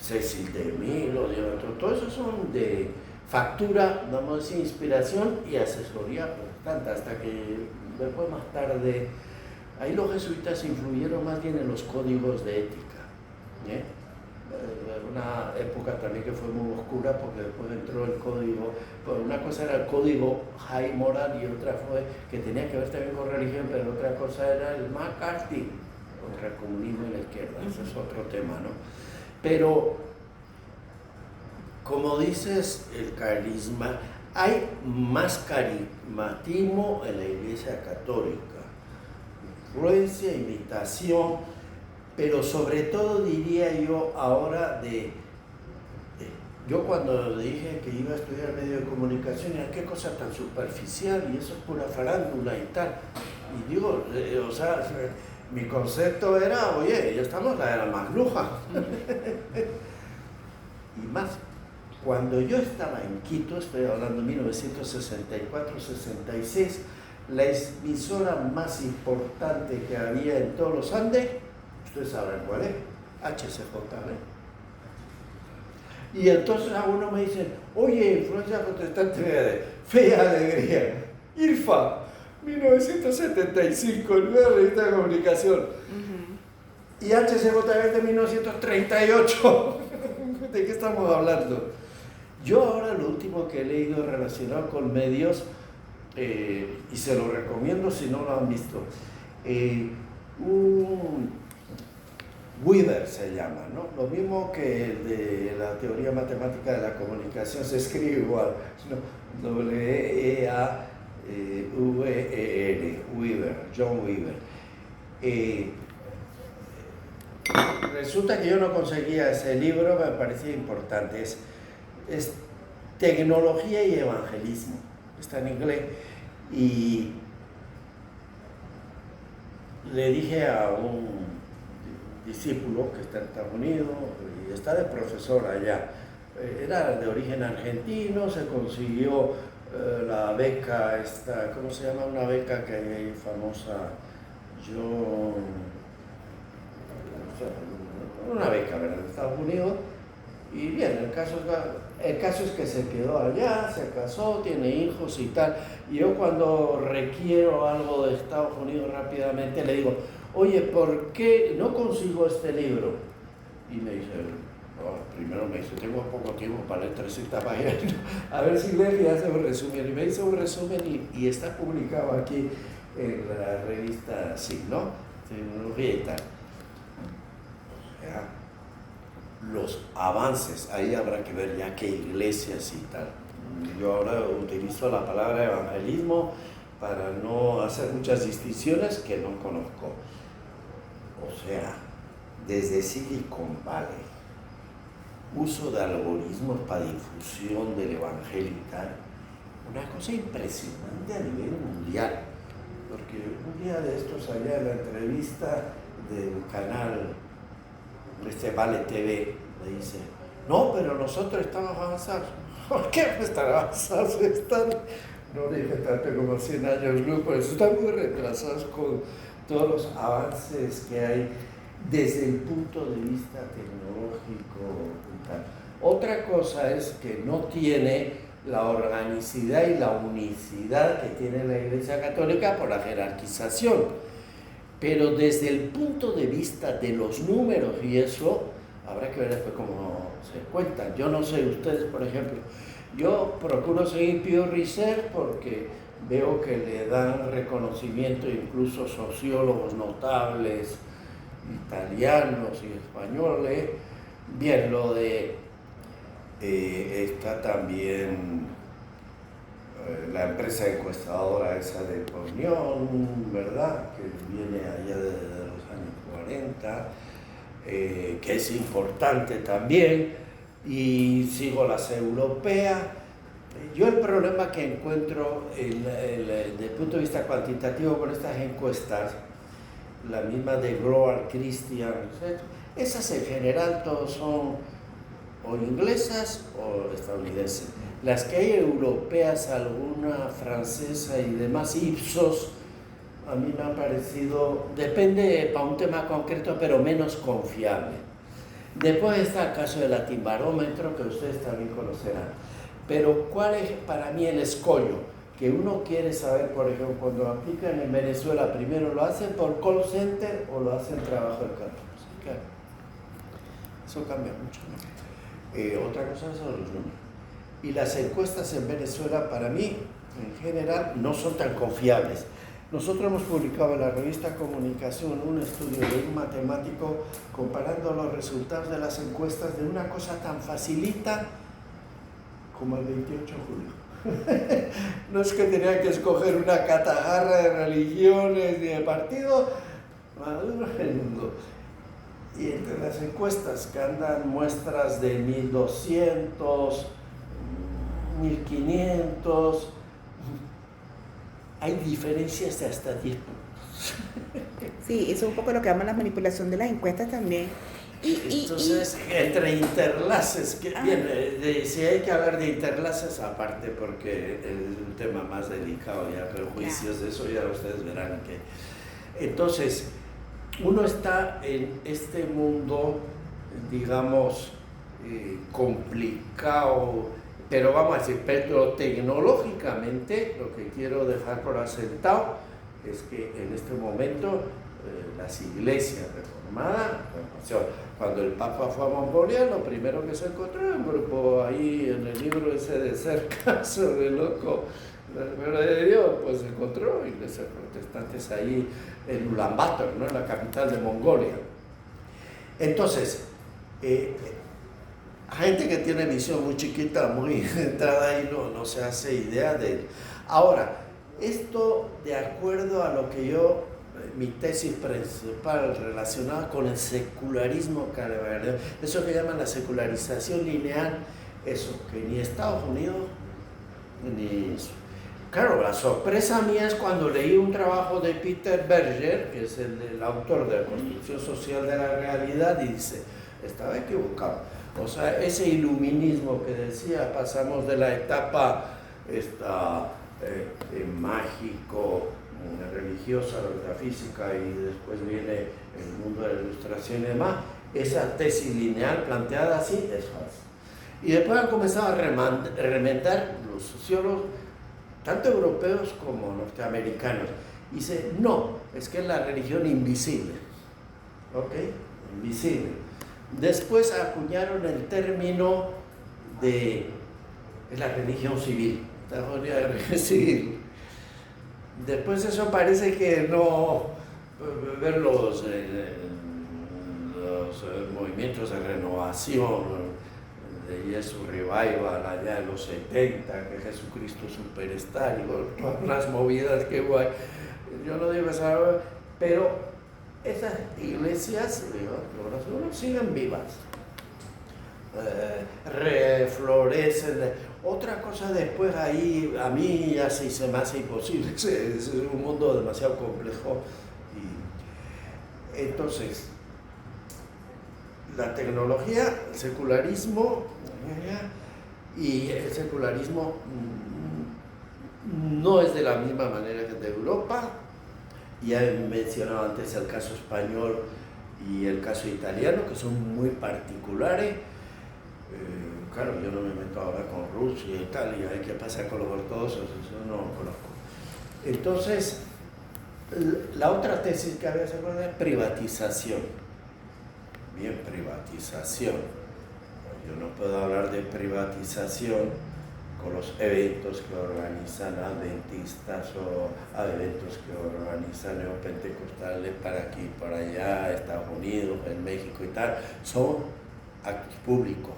Cecil de Milo, todos esos son de factura, vamos a decir, inspiración y asesoría protestante, hasta que después más tarde, ahí los jesuitas influyeron más bien en los códigos de ética. Una época también que fue muy oscura porque después entró el código, pues una cosa era el código high moral y otra fue que tenía que ver también con religión, pero otra cosa era el McCarthy contra el comunismo y la izquierda, ese es otro tema, ¿no? Pero, como dices, el carisma, hay más carismatismo en la Iglesia Católica, influencia, imitación, pero sobre todo diría yo ahora yo cuando dije que iba a estudiar medio de comunicación, qué cosa tan superficial y eso es pura farándula y tal, y digo, o sea, mi concepto era, oye, ya estamos en la era McLuhan. Y más, cuando yo estaba en Quito, estoy hablando de 1964-66, la emisora más importante que había en todos los Andes, ustedes sabrán cuál es, HCJB. Y entonces a uno me dicen, oye, influencia protestante de Fe y Alegría, IRFA, 1975, nueva revista de comunicación. Y HCJB de 1938. ¿De qué estamos hablando? Yo ahora lo último que he leído relacionado con medios, y se lo recomiendo si no lo han visto, Weaver se llama, ¿no? Lo mismo que de la teoría matemática de la comunicación se escribe igual, ¿no? W-E-A-V-E-R, Weaver, John Weaver. Resulta que yo no conseguía ese libro, me parecía importante, es Tecnología y Evangelismo, está en inglés, y le dije a un discípulo que está en Estados Unidos y está de profesor allá, era de origen argentino, se consiguió la beca, esta, ¿cómo se llama? Una beca que hay famosa, una beca, ¿verdad? De Estados Unidos. Y bien, el caso es que se quedó allá, se casó, tiene hijos y tal. Y yo cuando requiero algo de Estados Unidos rápidamente le digo, oye, ¿por qué no consigo este libro? Y me dice, no, primero me dice, tengo poco tiempo para leer 300 páginas, a ver si lees y hace un resumen. Y me hizo un resumen y está publicado aquí en la revista, sí, ¿no? Tecnología y tal. O sea, los avances, ahí habrá que ver ya qué iglesias y tal. Yo ahora utilizo la palabra evangelismo para no hacer muchas distinciones que no conozco. O sea, desde Silicon Valley, uso de algoritmos para difusión del evangelio y tal, una cosa impresionante a nivel mundial. Porque un día de estos allá en la entrevista del canal Vale TV, me dice, no, pero nosotros estamos avanzados. ¿Por qué no están avanzados? Están, no dije tanto como 100 años luz, por eso están muy retrasados con todos los avances que hay desde el punto de vista tecnológico y tal. Otra cosa es que no tiene la organicidad y la unicidad que tiene la Iglesia Católica por la jerarquización. Pero desde el punto de vista de los números y eso, habrá que ver después cómo se cuentan. Yo no sé, ustedes, por ejemplo, yo procuro seguir Pew Research porque veo que le dan reconocimiento incluso sociólogos notables, italianos y españoles. Bien, lo de está también la empresa encuestadora esa de Pornión, ¿verdad? Que viene allá desde los años 40, que es importante también, y sigo las europeas. Yo el problema que encuentro desde el punto de vista cuantitativo con estas encuestas, la misma de Global Christian, esas en general todos son o inglesas o estadounidenses. Las que hay europeas, alguna francesa y demás, Ipsos, a mí me ha parecido, depende para un tema concreto, pero menos confiable. Después está el caso del Latinbarómetro, que ustedes también conocerán. Pero ¿cuál es para mí el escollo? Que uno quiere saber, por ejemplo, cuando aplican en Venezuela, primero lo hacen por call center o lo hacen trabajo de campo. Claro. Eso cambia mucho, ¿no? Otra cosa son los números. Y las encuestas en Venezuela, para mí, en general, no son tan confiables. Nosotros hemos publicado en la revista Comunicación un estudio de un matemático comparando los resultados de las encuestas de una cosa tan facilita como el 28 de julio. No es que tenía que escoger una catajarra de religiones ni de partido, Maduro es el mundo. Y entre las encuestas que andan muestras de 1200, 1500, hay diferencias de hasta 10 puntos. Sí, eso es un poco lo que llaman la manipulación de las encuestas también. Entonces, entre interlaces, bien, si hay que hablar de interlaces aparte, porque es un tema más delicado, ya que juicios de eso ya ustedes verán que... Entonces, uno está en este mundo, digamos, complicado, pero vamos a decir, pero tecnológicamente, lo que quiero dejar por asentado es que en este momento las iglesias reformadas, cuando el Papa fue a Mongolia, lo primero que se encontró era un grupo ahí en el libro ese de cerca sobre el loco, la verdad de Dios, pues se encontró iglesias protestantes ahí en Ulan Bator, ¿no? En la capital de Mongolia. Entonces, gente que tiene visión muy chiquita, muy entrada ahí, no se hace idea de él. Ahora, esto de acuerdo a lo que yo, mi tesis principal relacionada con el secularismo calaveriano, eso que llaman la secularización lineal, eso que ni Estados Unidos, ni eso. Claro, la sorpresa mía es cuando leí un trabajo de Peter Berger, que es el autor de la construcción social de la realidad, y dice, estaba equivocado. O sea, ese iluminismo que decía, pasamos de la etapa mágico, religiosa, metafísica, y después viene el mundo de la ilustración y demás, esa tesis lineal planteada así es falsa. Y después han comenzado a remendar los sociólogos, tanto europeos como norteamericanos. Y dice, no, es que es la religión invisible. ¿Ok? Invisible. Después acuñaron el término de la religión civil. La religión civil. Después eso parece que no... Ver los movimientos de renovación, de Jesús Revival allá en los 70, que Jesucristo Superstar, y todas las movidas que hay. Yo no digo eso, pero esas iglesias, digo, siguen vivas, reflorecen. Otra cosa después ahí, a mí ya se me hace imposible, es un mundo demasiado complejo. Y entonces, la tecnología, el secularismo, y el secularismo no es de la misma manera que de Europa. Ya he mencionado antes el caso español y el caso italiano, que son muy particulares. Claro, yo no me meto ahora con Rusia y Italia, ¿qué pasa con los ortodoxos? Eso no conozco. Entonces, la otra tesis que había, ¿se acuerdan? Es privatización. Bien, privatización. Yo no puedo hablar de privatización con los eventos que organizan adventistas o eventos que organizan neopentecostales para aquí, para allá, Estados Unidos, en México y tal. Son actos públicos.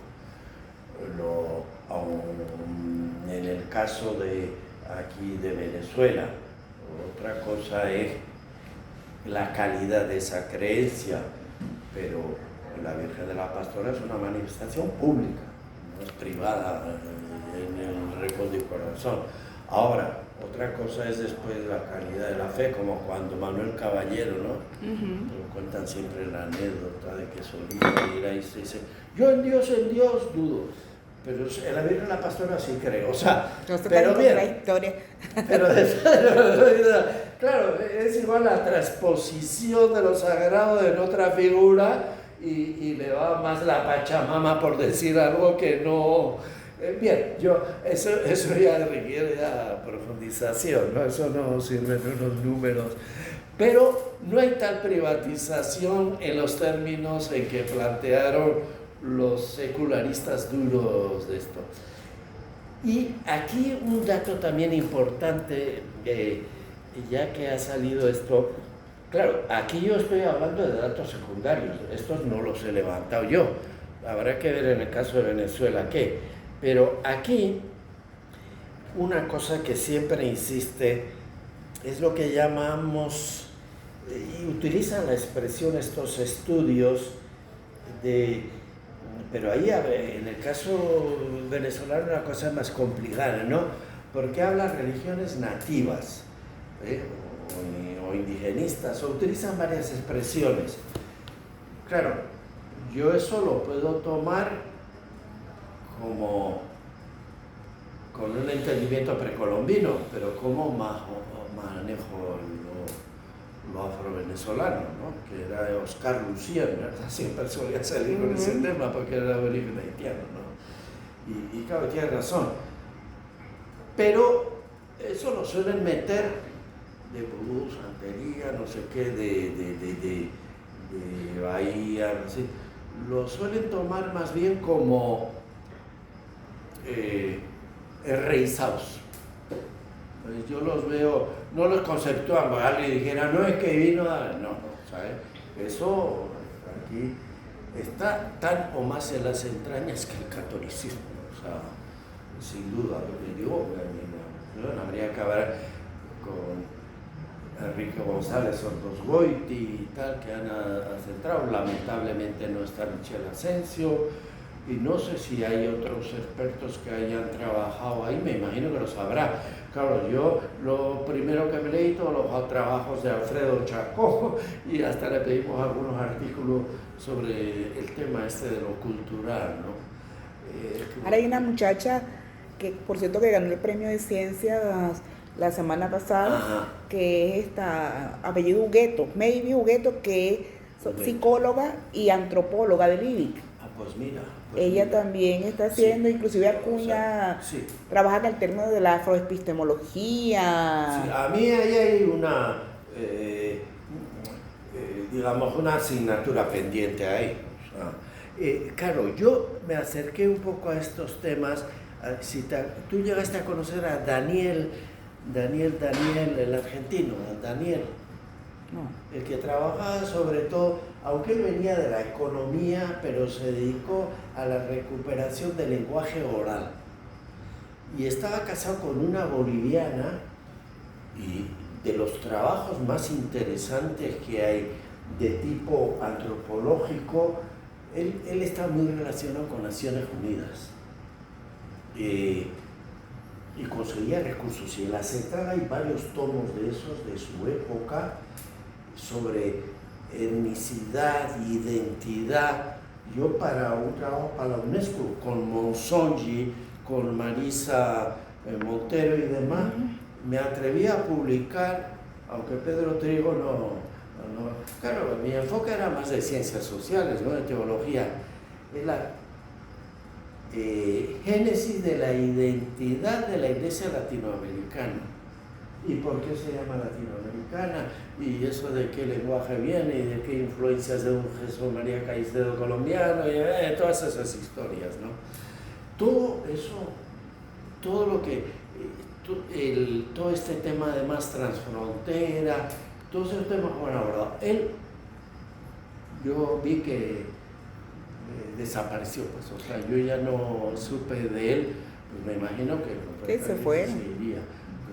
En el caso de aquí de Venezuela, otra cosa es la calidad de esa creencia, pero la Virgen de la Pastora es una manifestación pública, no es privada en el Rincón del Corazón. Ahora, otra cosa es después la calidad de la fe, como cuando Manuel Caballero, ¿no? Cuentan siempre la anécdota de que solía ir ahí y se dice, yo en Dios dudo. Pero en la Virgen de la Pastora sí creo, o sea, pero bien, la historia. Pero claro, es igual la transposición de lo sagrado en otra figura y le va más la Pachamama por decir algo que no... Bien, eso ya requiere profundización, ¿no? Eso no sirve en unos números. Pero no hay tal privatización en los términos en que plantearon los secularistas duros de esto. Y aquí un dato también importante, ya que ha salido esto, claro, aquí yo estoy hablando de datos secundarios, estos no los he levantado yo, habrá que ver en el caso de Venezuela qué, pero aquí una cosa que siempre insiste es lo que llamamos, y utilizan la expresión estos estudios pero ahí en el caso venezolano una cosa más complicada, ¿no? Porque hablan religiones nativas. o indigenistas, o utilizan varias expresiones. Claro, yo eso lo puedo tomar como con un entendimiento precolombino, pero ¿cómo manejo lo afro-venezolano, ¿no? Que era Oscar Lucien, ¿verdad? Siempre solía salir con ese tema porque era de origen haitiano, ¿no? Y claro, tiene razón. Pero eso lo suelen meter de vudú, santería, no sé qué, de Bahía, no sé. Lo suelen tomar más bien como enraizados. Pues yo los veo, no los conceptúan, porque alguien dijera, no es que vino a... No, ¿sabes? Eso aquí está tan o más en las entrañas que el catolicismo, o sea, sin duda. Porque digo, habría que hablar con Enrique González Ordosgoiti y tal, que han centrado. Lamentablemente no está Michel Asensio. Y no sé si hay otros expertos que hayan trabajado ahí, me imagino que lo sabrá. Claro, yo lo primero que me leí todos los trabajos de Alfredo Chacó y hasta le pedimos algunos artículos sobre el tema este de lo cultural, ¿no? Ahora hay una muchacha que, por cierto, que ganó el premio de ciencias la semana pasada, Ajá. que es apellido Hugueto, Maybe Hugueto, que es psicóloga y antropóloga de Lidic. Pues mira. Ella también está haciendo, sí, inclusive acuña, sí. trabaja en el término de la afroepistemología. Sí, a mí ahí hay una, digamos, una asignatura pendiente ahí. O sea, claro, yo me acerqué un poco a estos temas. Si tú llegaste a conocer a Daniel, el argentino, Daniel. No. El que trabajaba sobre todo, aunque él venía de la economía, pero se dedicó a la recuperación del lenguaje oral. Y estaba casado con una boliviana, y de los trabajos más interesantes que hay de tipo antropológico, él está muy relacionado con Naciones Unidas. Y conseguía recursos. Y en la central hay varios tomos de esos de su época, sobre etnicidad, identidad. Yo para un trabajo para la UNESCO, con Monsongi, con Marisa Montero y demás, me atreví a publicar, aunque Pedro Trigo no. Claro, mi enfoque era más de ciencias sociales, ¿no? De teología. Es la génesis de la identidad de la Iglesia latinoamericana. ¿Y por qué se llama latinoamericana? Y eso de qué lenguaje viene y de qué influencias de un Jesús María Caicedo colombiano, y todas esas historias, ¿no? Todo eso, todo lo que, todo este tema de más transfrontera, todos esos temas, bueno, verdad, yo vi que desapareció, pues, o sea, yo ya no supe de él, pues me imagino que se fue. Se iría.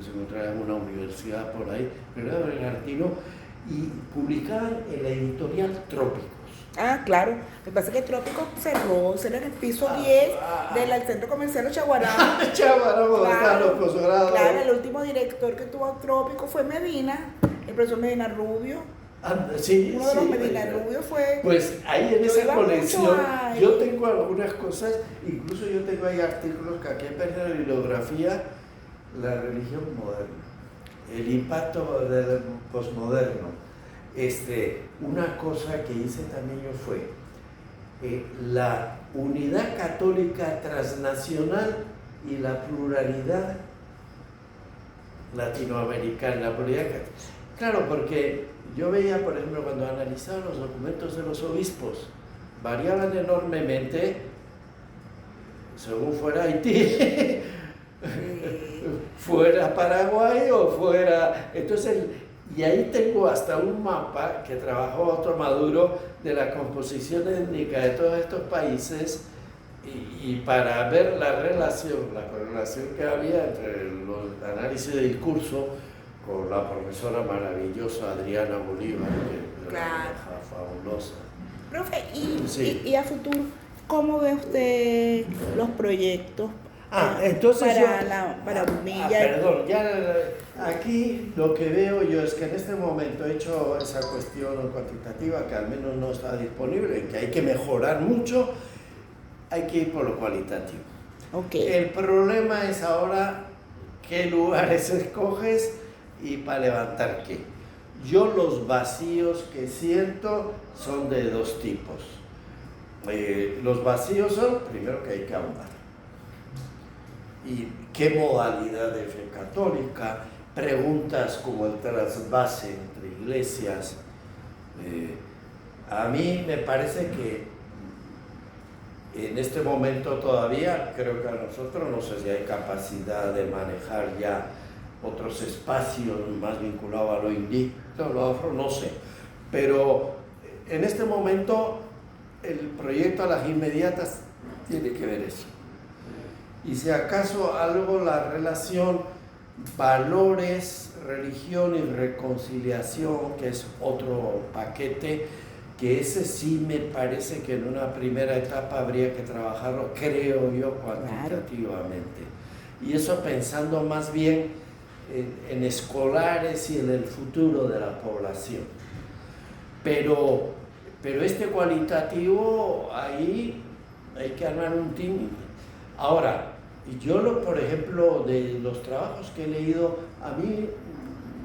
Se encontraba en una universidad por ahí, pero era bergantino, y publicaban en la editorial Trópicos. Ah, claro. Lo que pasa es que Trópicos cerró en el piso 10 del centro comercial Chaguarama. Chaguarama, donde estaban los posgrados. Claro, el último director que tuvo Trópicos fue Medina, el profesor Medina Rubio. Sí, uno de los Medina Rubio fue... Pues ahí en esa colección ahí. yo tengo algunas cosas, incluso yo tengo ahí artículos que aquí en la bibliografía, la religión moderna, el impacto del posmoderno. Una cosa que hice también yo fue la unidad católica transnacional y la pluralidad latinoamericana. La pluralidad claro, porque yo veía, por ejemplo, cuando analizaba los documentos de los obispos, variaban enormemente según fuera Haití. Fuera Paraguay o fuera... Entonces, y ahí tengo hasta un mapa que trabajó Otto Maduro de la composición étnica de todos estos países y para ver la correlación que había entre los análisis de discurso con la profesora maravillosa Adriana Bolívar, que claro. Era fabulosa. Profe, Sí. y a futuro, ¿cómo ve usted los proyectos Entonces para mí ya... perdón, ya aquí lo que veo yo es que en este momento he hecho esa cuestión cuantitativa que al menos no está disponible, que hay que mejorar mucho, hay que ir por lo cualitativo. Okay. El problema es ahora qué lugares escoges y para levantar qué. Yo los vacíos que siento son de dos tipos. Los vacíos son, primero, que hay que ahondar. ¿Y qué modalidad de fe católica? Preguntas como el trasvase entre iglesias. A mí me parece que en este momento todavía, creo que a nosotros no sé si hay capacidad de manejar ya otros espacios más vinculados a lo indígena, lo afro, no sé. Pero en este momento el proyecto a las inmediatas tiene que ver eso. Y si acaso algo la relación valores, religión y reconciliación, que es otro paquete, que ese sí me parece que en una primera etapa habría que trabajarlo, creo yo, cuantitativamente. Y eso pensando más bien en escolares y en el futuro de la población. Pero este cualitativo, ahí hay que armar un team. Ahora, yo, por ejemplo, de los trabajos que he leído, a mí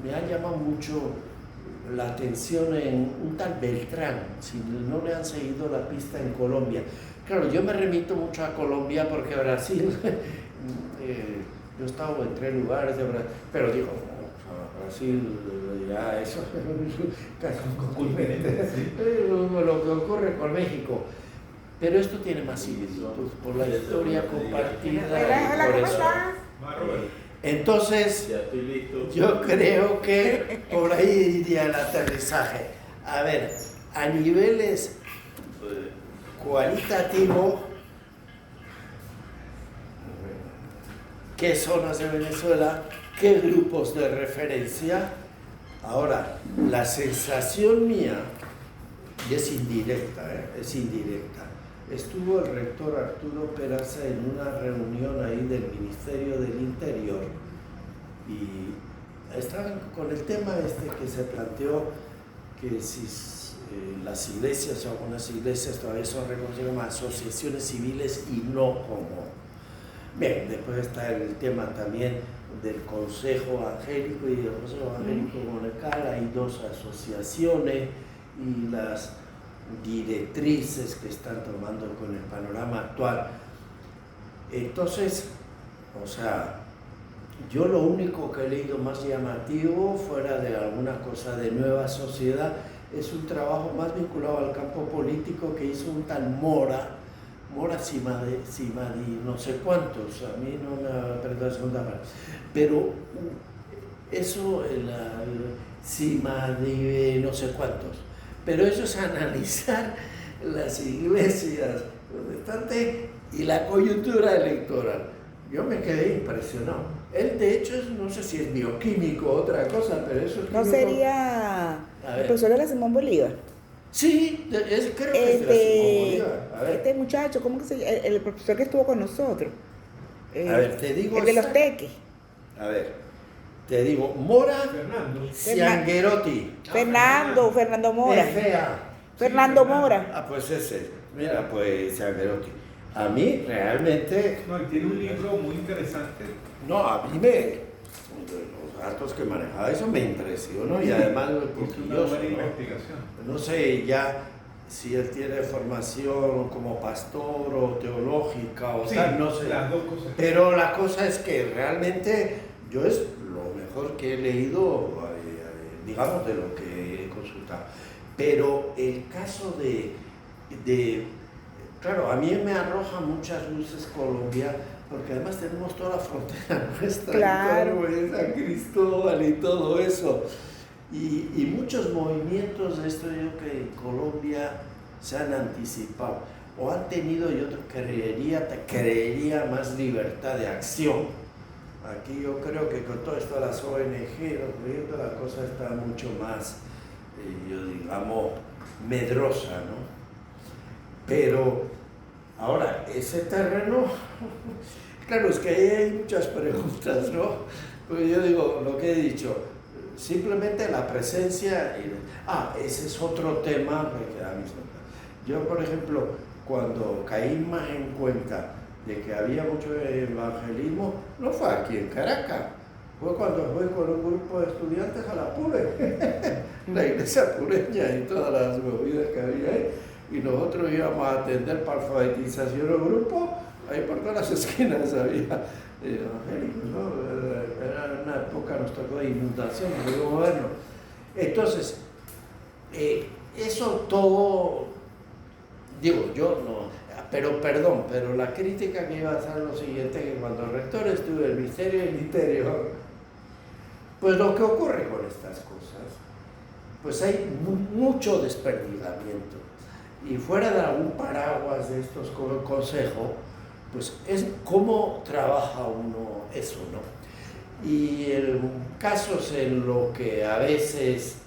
me ha llamado mucho la atención en un tal Beltrán, si no le han seguido la pista en Colombia. Claro, yo me remito mucho a Colombia porque Brasil, yo he estado en 3 lugares de Brasil, pero digo, Brasil, ya eso, casi comúnmente, lo que ocurre con México. Pero esto tiene más similitud por la historia compartida. Hola, ¿cómo estás? Entonces, yo creo que por ahí iría el aterrizaje. A ver, a niveles cualitativos, ¿qué zonas de Venezuela? ¿Qué grupos de referencia? Ahora, la sensación mía, y es indirecta, es indirecta. Estuvo el rector Arturo Peraza en una reunión ahí del Ministerio del Interior y estaban con el tema que se planteó que si las iglesias o algunas iglesias todavía son reconocidas como asociaciones civiles y no como... Bien, después está el tema también del Consejo Angélico y del Consejo Angélico Monacal, hay 2 asociaciones y las directrices que están tomando con el panorama actual. Entonces, o sea, yo lo único que he leído más llamativo, fuera de alguna cosa de Nueva Sociedad, es un trabajo más vinculado al campo político que hizo un tal Mora Simadi, no sé cuántos, a mí no me aprendió la segunda palabra, pero eso, Simadi, no sé cuántos. Pero eso es analizar las iglesias protestantes y la coyuntura electoral. Yo me quedé impresionado. Él, de hecho, no sé si es bioquímico o otra cosa, pero eso es... ¿No sería el profesor de la Simón Bolívar? Sí, creo que es de la Simón Bolívar. A ver. Este muchacho, ¿cómo que se llama? El profesor que estuvo con nosotros. A ver, te digo... El de los teques. A ver, te digo, Mora Cianguerotti. Fernando Mora. F.A. Fernando Mora. Ah, pues ese. Mira, pues Cianguerotti. A mí realmente... No, él tiene un libro muy interesante. No, a mí los datos que manejaba, eso me impresionó y además Es una buena investigación. No sé ya si él tiene formación como pastor o teológica o sí, tal, no sé. Las 2 cosas. Pero la cosa es que realmente yo es lo mejor que he leído, digamos, de lo que he consultado. Pero el caso claro, a mí me arroja muchas luces Colombia, porque además tenemos toda la frontera nuestra, claro. San Cristóbal y todo eso. Y muchos movimientos de esto yo creo que en Colombia se han anticipado, o han tenido, yo creería más libertad de acción. Aquí yo creo que con todo esto de las ONG, los proyectos, la cosa está mucho más, digamos, medrosa, ¿no? Pero ahora, ese terreno, Claro, es que ahí hay muchas preguntas, ¿no? Porque yo digo, lo que he dicho, simplemente la presencia... ese es otro tema. Yo, por ejemplo, cuando caí más en cuenta de que había mucho evangelismo, no fue aquí en Caracas, fue cuando fui con un grupo de estudiantes a la Pure, la iglesia pureña y todas las movidas que había ahí, y nosotros íbamos a atender para alfabetización el grupo, ahí por todas las esquinas había evangélicos, ¿no? Era una época, nos tocó de inundación, de gobierno. Entonces, eso todo, digo, yo no, pero la crítica que iba a hacer lo siguiente, que cuando el rector estuvo en el Ministerio del Interior, pues lo que ocurre con estas cosas, pues hay mucho desperdigamiento. Y fuera de algún paraguas de estos como el consejo, pues es cómo trabaja uno eso, ¿no? Y en casos en los que a veces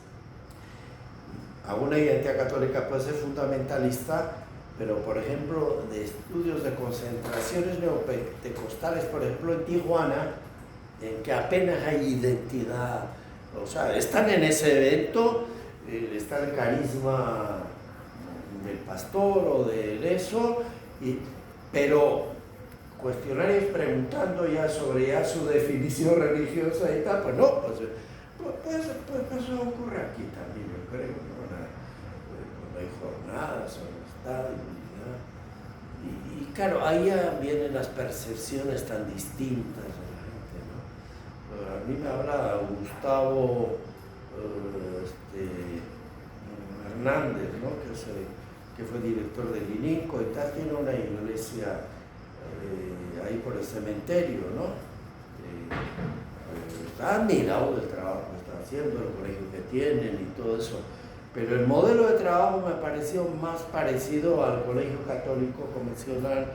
alguna identidad católica puede ser fundamentalista, pero por ejemplo de estudios de concentraciones neopentecostales, por ejemplo en Tijuana, en que apenas hay identidad, o sea, están en ese evento, está el carisma del pastor o del eso, pero cuestionarios preguntando ya sobre su definición religiosa y tal, pues no, pues eso ocurre aquí también, yo creo, ¿no? Cuando hay jornadas o y claro, ahí ya vienen las percepciones tan distintas de la gente, ¿no? A mí me habla Gustavo Hernández, ¿no? Que fue director del INICO y tal, tiene una iglesia ahí por el cementerio, ¿no? Está admirado del trabajo que está haciendo, el colegio que tienen y todo eso. Pero el modelo de trabajo me pareció más parecido al colegio católico convencional,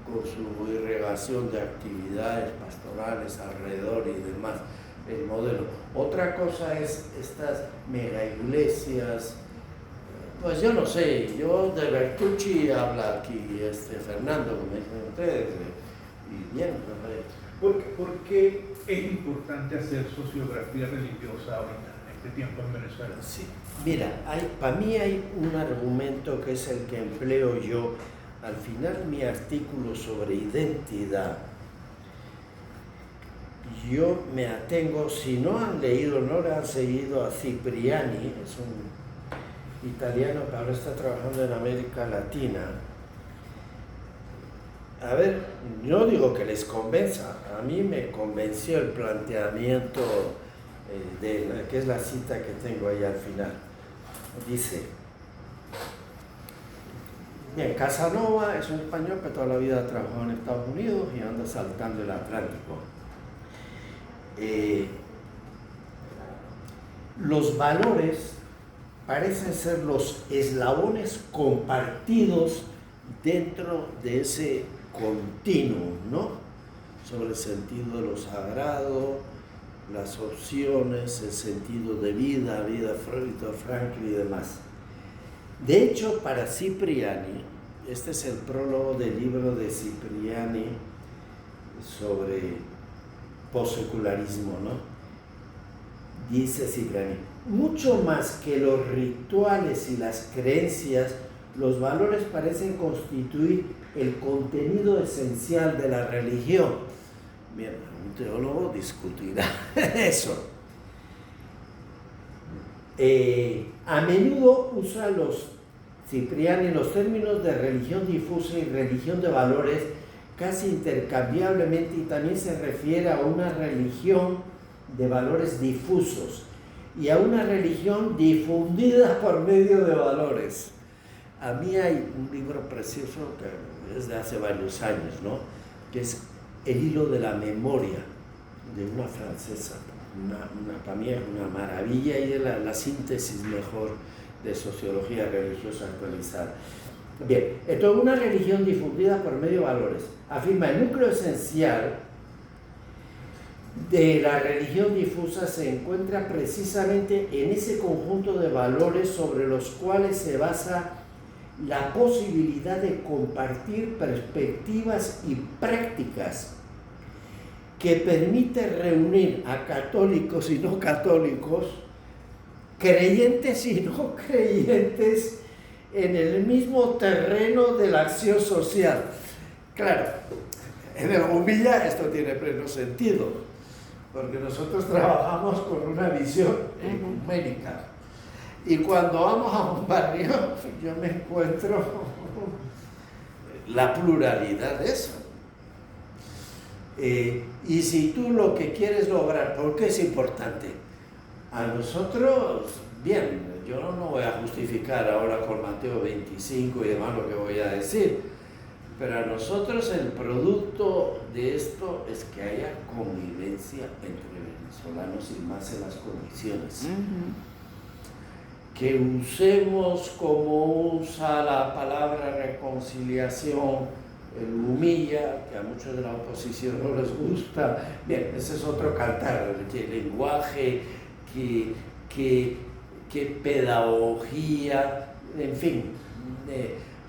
con su irrigación de actividades pastorales alrededor y demás, el modelo. Otra cosa es estas mega iglesias, pues yo no sé, yo de Bertucci habla aquí Fernando, como dicen ustedes, y bien, ¿Por qué es importante hacer sociografía religiosa ahorita, en este tiempo en Venezuela? Sí. Mira, para mí hay un argumento que es el que empleo yo al final mi artículo sobre identidad. Yo me atengo, si no han leído, no le han seguido a Cipriani, es un italiano que ahora está trabajando en América Latina. A ver, no digo que les convenza, a mí me convenció el planteamiento que es la cita que tengo ahí al final. Dice, bien, Casanova es un español que toda la vida ha trabajado en Estados Unidos y anda saltando el Atlántico. Los valores parecen ser los eslabones compartidos dentro de ese continuo, ¿no? Sobre el sentido de lo sagrado, las opciones, el sentido de vida, Viktor Frankl y demás. De hecho, para Cipriani, este es el prólogo del libro de Cipriani sobre postsecularismo, ¿no? Dice Cipriani, mucho más que los rituales y las creencias, los valores parecen constituir el contenido esencial de la religión. Bien, un teólogo discutirá eso. A menudo usa Cipriani los términos de religión difusa y religión de valores casi intercambiablemente, y también se refiere a una religión de valores difusos y a una religión difundida por medio de valores. A mí hay un libro precioso que es de hace varios años, ¿no? Que es El hilo de la memoria, de una francesa. Para mí es una maravilla y es la síntesis mejor de sociología religiosa actualizada. Bien, entonces una religión difundida por medio de valores. Afirma, el núcleo esencial de la religión difusa se encuentra precisamente en ese conjunto de valores sobre los cuales se basa la posibilidad de compartir perspectivas y prácticas que permite reunir a católicos y no católicos, creyentes y no creyentes, en el mismo terreno de la acción social. Claro, en el Gumilla esto tiene pleno sentido, porque nosotros trabajamos con una visión ecuménica. Y cuando vamos a un barrio, yo me encuentro la pluralidad de eso. Y si tú lo que quieres lograr, ¿por qué es importante? A nosotros, bien, yo no voy a justificar ahora con Mateo 25 y demás lo que voy a decir, pero a nosotros el producto de esto es que haya convivencia entre venezolanos y más en las condiciones. Que usemos como usa la palabra reconciliación el Humilla, que a muchos de la oposición no les gusta. Bien, ese es otro cantar, el lenguaje, que pedagogía, en fin.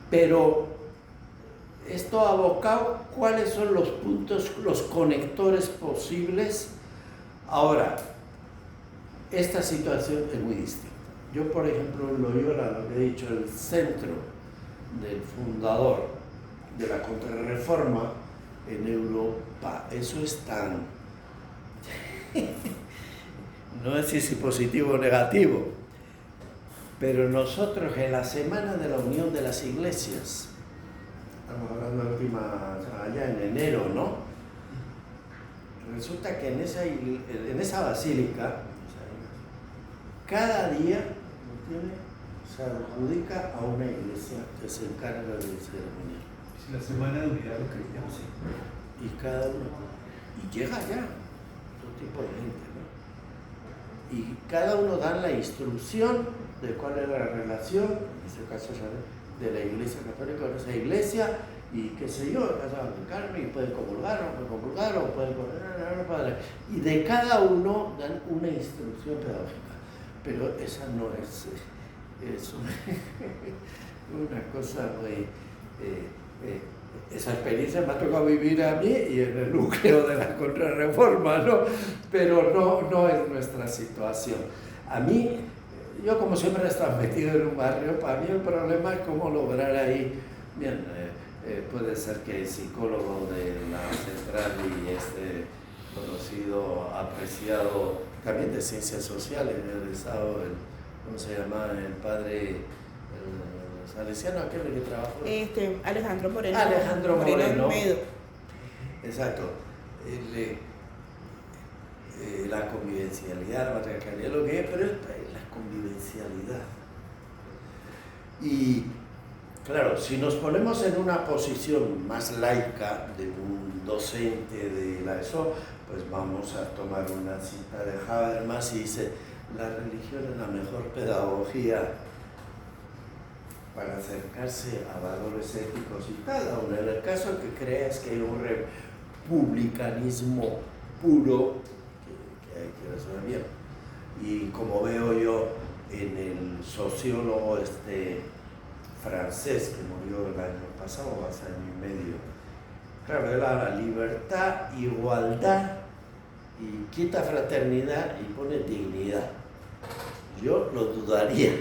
Pero esto abocado, ¿cuáles son los puntos, los conectores posibles? Ahora, esta situación es muy distinta. Yo, por ejemplo, en Loyola, lo que he dicho, el centro del fundador de la contrarreforma en Europa, eso es tan... no sé si positivo o negativo, pero nosotros en la Semana de la Unión de las Iglesias, estamos hablando de última, allá en enero, ¿no? Resulta que en esa basílica, cada día se adjudica a una iglesia que se encarga del ceremonial. Es la Semana de Unidad de los Cristianos. Sí. Y cada uno, y llega ya todo tipo de gente, ¿no? Y cada uno da la instrucción de cuál es la relación, en este caso de la iglesia católica con esa iglesia, y qué sé yo, casa de Carmen, y pueden comulgar o pueden y de cada uno dan una instrucción pedagógica. Pero esa no es una cosa muy... esa experiencia me ha tocado vivir a mí y en el núcleo de la contrarreforma, ¿no? Pero no es nuestra situación. A mí, yo como siempre he estado metido en un barrio, para mí el problema es cómo lograr ahí, bien, puede ser que el psicólogo de la central y conocido, apreciado, también de ciencias sociales, egresado, ¿cómo se llama? El padre salesiano, aquel que trabajó. Alejandro Moreno. Alejandro Moreno. Olmedo. Exacto. La convivencialidad, la matriarcalidad, lo que es, pero es la convivencialidad. Y claro, si nos ponemos en una posición más laica de un docente de la ESO, pues vamos a tomar una cita de Habermas y dice: la religión es la mejor pedagogía para acercarse a valores éticos y tal, aun en el caso que creas que hay un republicanismo puro, que hay que resolver bien. Y como veo yo en el sociólogo francés que murió el año pasado, hace año y medio, claro, él habla libertad, igualdad, y quita fraternidad y pone dignidad. Yo lo dudaría.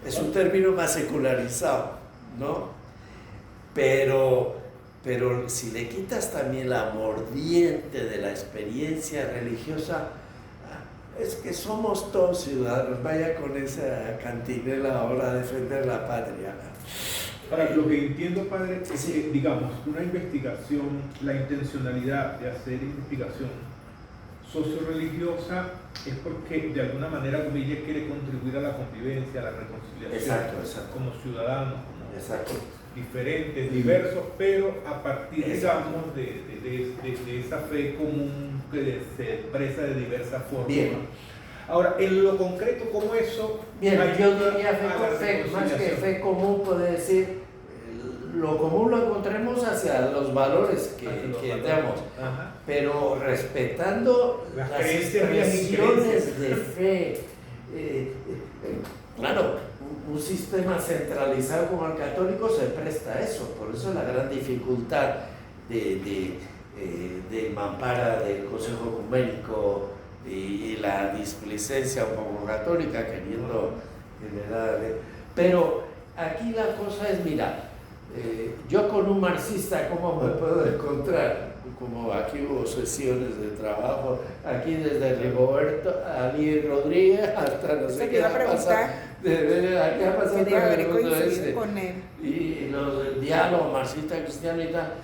Es un término más secularizado, ¿no? Pero si le quitas también la mordiente de la experiencia religiosa, es que somos todos ciudadanos, vaya con esa cantinela ahora a defender la patria. Ahora, lo que entiendo, padre, es que, digamos, una investigación, la intencionalidad de hacer investigación socio-religiosa es porque de alguna manera Gumilla quiere contribuir a la convivencia, a la reconciliación. Exacto. Como ciudadanos, como exacto. diferentes, diversos, pero a partir, digamos, de esa fe común que se expresa de diversas formas. Bien. Ahora, en lo concreto, ¿cómo eso? Bien, yo diría más que fe común, puede decir, lo común lo encontremos hacia los valores que damos, pero respetando las expresiones de fe. Claro, un sistema centralizado como el católico se presta a eso, por eso la gran dificultad de de mampara del Consejo Ecuménico y la displicencia un poco católica queriendo generar. Pero aquí la cosa es, mira, yo con un marxista, ¿cómo me puedo encontrar? Como aquí hubo sesiones de trabajo, aquí desde Rigoberto, Ali Rodríguez, hasta no sé qué ha pasado. Aquí ha pasado todo el mundo ese. Con él. Y los del diálogo marxista cristiano y tal,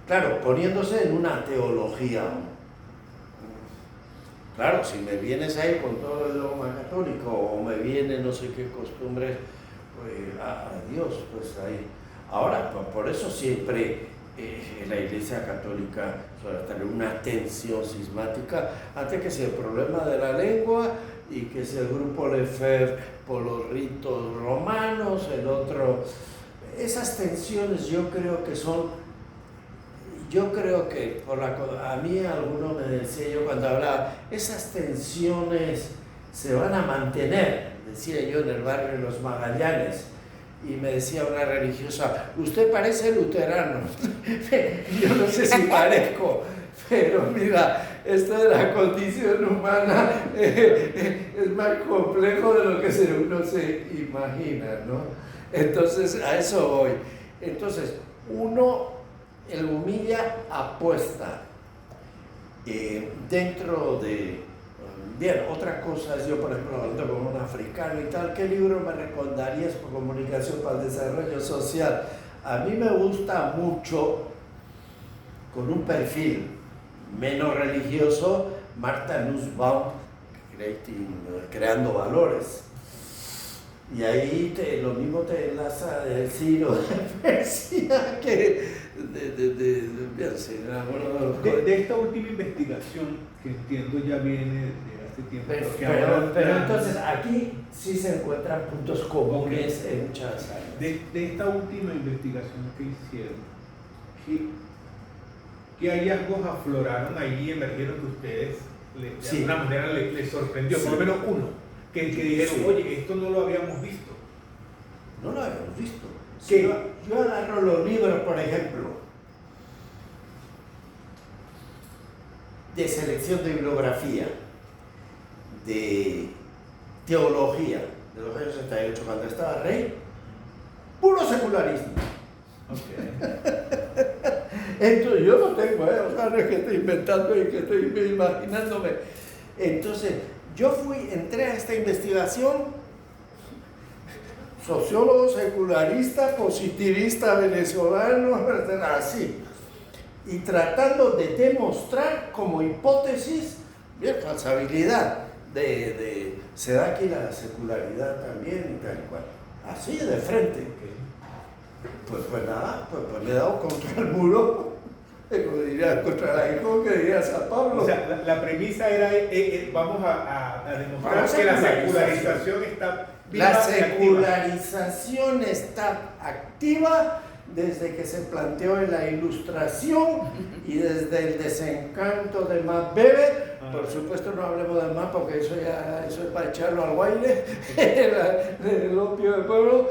claro, poniéndose en una teología. Claro, si me vienes ahí con todo el dogma católico o me viene no sé qué costumbres, pues adiós, pues ahí. Ahora, por eso siempre la Iglesia Católica suele tener una tensión sismática antes que sea el problema de la lengua y que sea el grupo Lefebvre por los ritos romanos, el otro. Esas tensiones yo creo que a mí alguno me decía yo cuando hablaba, esas tensiones se van a mantener, decía yo en el barrio de los Magallanes. Y me decía una religiosa, usted parece luterano. Yo no sé si parezco, pero mira, esto de la condición humana es más complejo de lo que uno se imagina, ¿no? Entonces, a eso voy. Entonces, el Humilla apuesta dentro de... Bien, otra cosa es yo, por ejemplo, hablando con un africano y tal, ¿qué libro me recomendarías por comunicación para el desarrollo social? A mí me gusta mucho, con un perfil menos religioso, Martha Nussbaum, Creando Valores. Y ahí lo mismo te enlaza el Ciro de Persia que de esta última investigación que entiendo ya viene de hace tiempo. Pero entonces aquí sí se encuentran puntos comunes en muchas áreas. De esta última investigación que hicieron, ¿qué hallazgos afloraron ahí, emergieron que ustedes de alguna manera les sorprendió? Por lo menos uno, que dijeron, oye, esto no lo habíamos visto. No lo habíamos visto. Sí, yo agarro los libros, por ejemplo, de selección de bibliografía, de teología, de los años 68, cuando estaba Rey, puro secularismo. Entonces, yo no tengo, o sea, no es que estoy inventando y que estoy imaginándome. Entonces, entré a esta investigación, sociólogo secularista, positivista venezolano, así, y tratando de demostrar como hipótesis, bien, falsabilidad, se da aquí la secularidad también y tal y cual, así de frente. Pues nada, pues le he dado contra el muro, como diría, contra la hijo que diría San Pablo. O sea, la premisa era, vamos a demostrar que la secularización está viva. La secularización está activa desde que se planteó en la Ilustración y desde el desencanto de Max Weber. Por supuesto no hablemos de Max porque eso es para echarlo al baile, el opio del pueblo.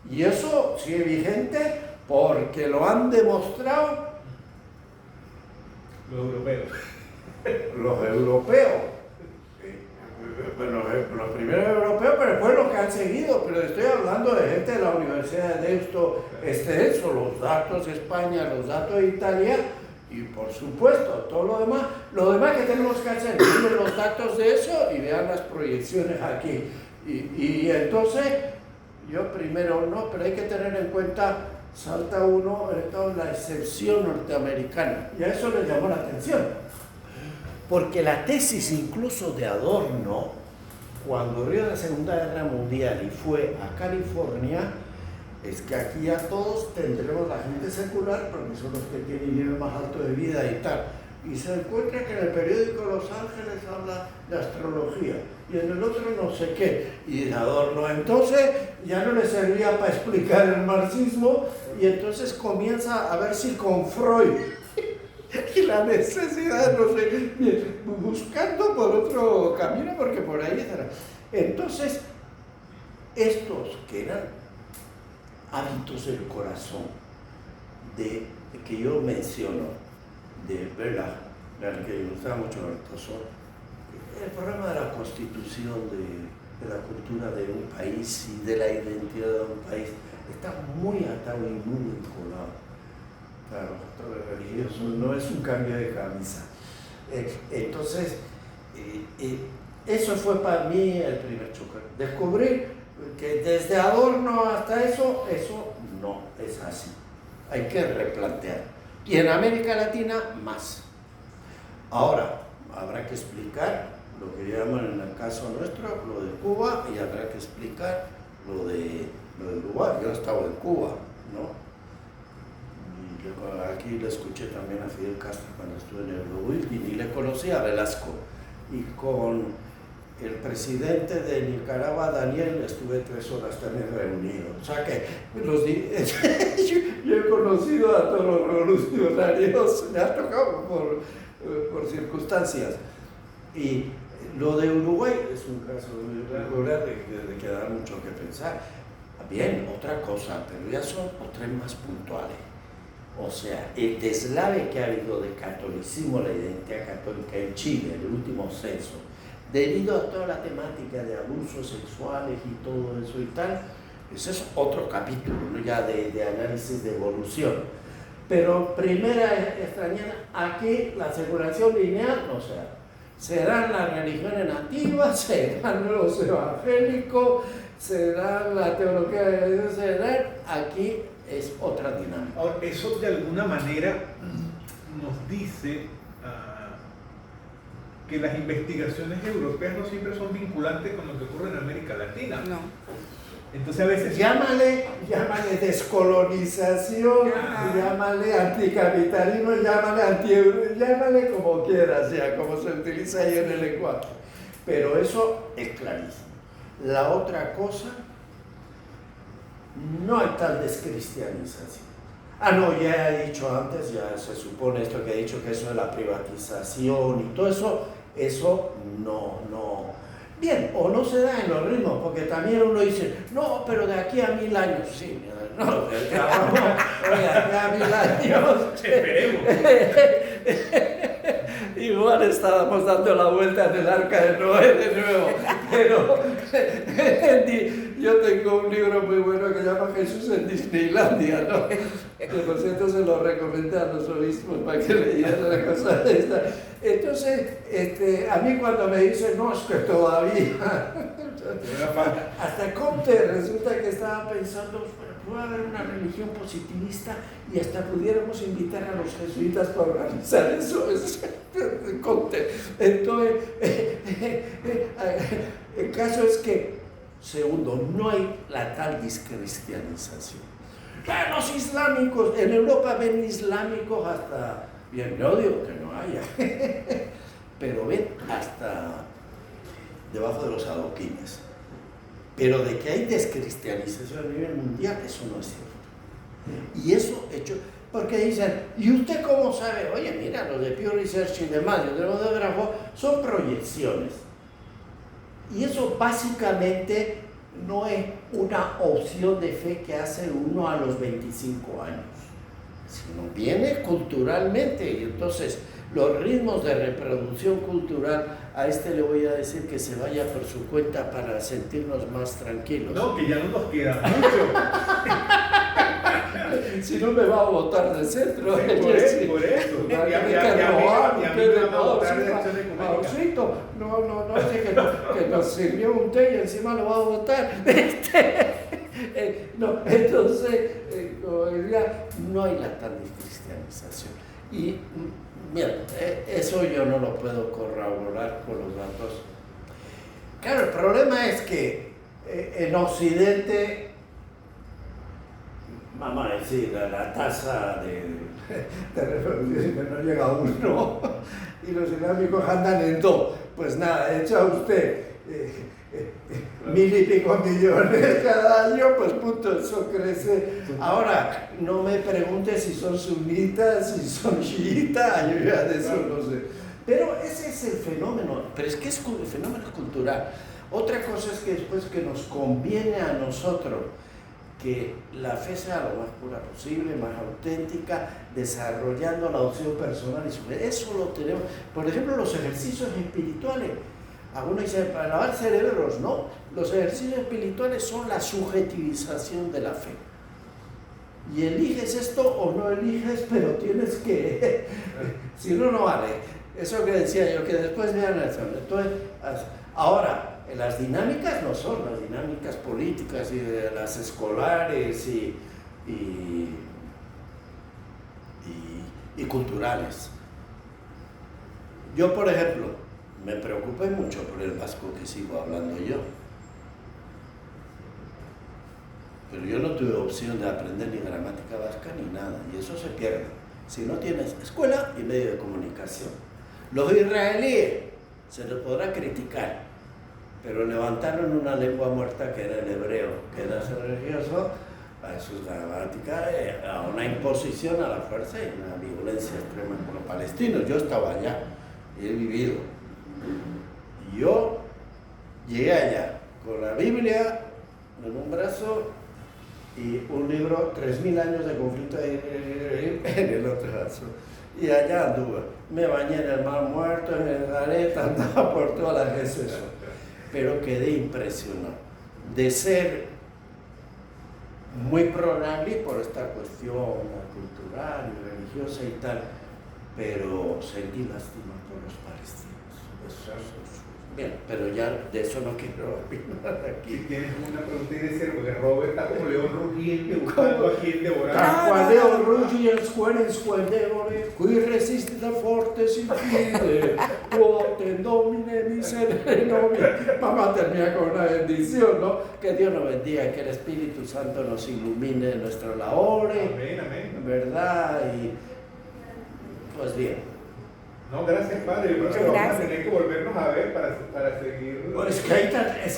Y eso sigue vigente porque lo han demostrado los europeos. Bueno, los primeros europeos, pero después los que han seguido, pero estoy hablando de gente de la Universidad de Deusto, eso, los datos de España, los datos de Italia y por supuesto todo lo demás que tenemos que hacer, miren los datos de eso y vean las proyecciones aquí. Y entonces, yo primero no, pero hay que tener en cuenta, salta uno, la excepción norteamericana, y a eso le llamó la atención. Porque la tesis incluso de Adorno, cuando abrió la Segunda Guerra Mundial y fue a California, es que aquí ya todos tendremos la gente secular, porque son los que tienen nivel más alto de vida y tal. Y se encuentra que en el periódico Los Ángeles habla de astrología, y en el otro no sé qué, y de Adorno. Entonces ya no le servía para explicar el marxismo, y entonces comienza a ver si con Freud y la necesidad, no sé, buscando por otro camino, porque por ahí estará. Entonces, estos que eran hábitos del corazón, que yo menciono, de Bella, que me gustaba mucho el problema de la constitución, de la cultura de un país y de la identidad de un país, está muy atado y muy vinculado. Claro, todo lo religioso no es un cambio de camisa. Entonces, eso fue para mí el primer choque. Descubrí que desde Adorno hasta eso no es así. Hay que replantear. Y en América Latina, más. Ahora, habrá que explicar lo que llaman en el caso nuestro, lo de Cuba, y habrá que explicar lo de Uruguay. Yo estaba en Cuba, ¿no? Aquí le escuché también a Fidel Castro cuando estuve en Eurobuilding y le conocí a Velasco. Y con el presidente de Nicaragua, Daniel, estuve 3 horas también reunido. O sea que yo he conocido a todos los revolucionarios, me ha tocado por circunstancias. Y lo de Uruguay es un caso de que da mucho que pensar. Bien, otra cosa, pero ya son otras más puntuales. O sea, el deslave que ha habido de catolicismo, la identidad católica en Chile, el último censo, debido a toda la temática de abusos sexuales y todo eso y tal, ese es otro capítulo, ¿no? Ya de análisis de evolución. Pero primera extrañeza, aquí la circulación lineal, o sea, serán las religiones nativas, serán los evangélicos, será la teología de Dios, será aquí es otra dinámica. Ahora, eso de alguna manera nos dice que las investigaciones europeas no siempre son vinculantes con lo que ocurre en América Latina. No. Entonces a veces... Llámale descolonización, llámale anticapitalismo, llámale como quieras, ya como se utiliza ahí en el lenguaje. Pero eso es clarísimo. La otra cosa, no hay tal descristianización. No, ya he dicho antes, ya se supone esto que he dicho, que eso de la privatización y todo eso no. Bien, o no se da en los ritmos, porque también uno dice, no, pero de aquí a 1000 años, sí, no, de aquí a 1000 años. Esperemos. Igual estábamos dando la vuelta en el Arca de Noé de nuevo, pero yo tengo un libro muy bueno que se llama Jesús en Disneylandia, ¿no? Que por cierto se lo recomendé a los obispos para que leyeran la cosa de esta. Entonces, a mí cuando me dicen, no, es que todavía, hasta Comte resulta que estaba pensando, puede haber una religión positivista y hasta pudiéramos invitar a los jesuitas para organizar eso, es Comte. Entonces, el caso es que, segundo, no hay la tal descristianización. Los islámicos, en Europa ven islámicos hasta, bien, no digo que no haya, pero ven hasta debajo de los adoquines. Pero de que hay descristianización a nivel mundial, eso no es cierto. Y eso hecho, porque dicen, ¿y usted cómo sabe? Oye, mira, los de Pew Research y demás, los de demógrafo, son proyecciones. Y eso básicamente no es una opción de fe que hace uno a los 25 años, sino viene culturalmente. Y entonces, los ritmos de reproducción cultural, a le voy a decir que se vaya por su cuenta para sentirnos más tranquilos. No, que ya no nos queda mucho. Si no me va a votar del centro. Sí, por eso. No, que nos sirvió un té y encima lo va a votar. No, entonces, como diría, no hay la tal cristianización. Y mira, eso yo no lo puedo corroborar con los datos. Claro, el problema es que en Occidente, vamos a decir, la tasa de reproducción no llega a 1 y los islámicos andan en 2. Pues nada, echa usted 1000 y pico millones cada año, pues punto, eso crece. Ahora, no me pregunte si son sunitas, si son chiitas, yo ya de eso no sé. Pero ese es el fenómeno, pero es que es el fenómeno cultural. Otra cosa es que después que nos conviene a nosotros que la fe sea lo más pura posible, más auténtica, desarrollando la opción personal y su fe. Eso lo tenemos. Por ejemplo, los ejercicios espirituales. Algunos dicen, para lavar cerebros, no. Los ejercicios espirituales son la subjetivización de la fe. Y eliges esto o no eliges, pero tienes que, si no, no vale. Eso que decía yo, que después vean eso. Entonces, ahora, las dinámicas no son las dinámicas políticas y de las escolares y culturales. Yo, por ejemplo, me preocupé mucho por el vasco que sigo hablando yo. Pero yo no tuve opción de aprender ni gramática vasca ni nada, y eso se pierde si no tienes escuela y medio de comunicación. Los israelíes se les podrá criticar, pero levantaron una lengua muerta que era el hebreo, que era ser religioso, a sus gramáticas, a una imposición a la fuerza y una violencia extrema con los palestinos. Yo estaba allá y he vivido. Yo llegué allá con la Biblia en un brazo y un libro, 3000 años de conflicto en el otro brazo. Y allá anduve. Me bañé en el Mar Muerto, en el Garet, andaba por todas las veces eso. Pero quedé impresionado de ser muy pro-israelí por esta cuestión cultural y religiosa y tal, pero sentí lástima por los palestinos. Bien, pero ya de eso no quiero opinar aquí. Tienes una pregunta y decir, porque Robert está como león rugiente buscando a quien devorar. Quale león rugiens squendevole, qui resistita forte sin fide, quote domine miserere nomine. Vamos a terminar con una bendición, ¿no? Que Dios nos bendiga, que el Espíritu Santo nos ilumine en nuestra labor, Amén, amén. ¿verdad? Y pues bien. No, gracias, Padre. Yo creo que vamos a tener que volvernos a ver para seguir. Bueno, es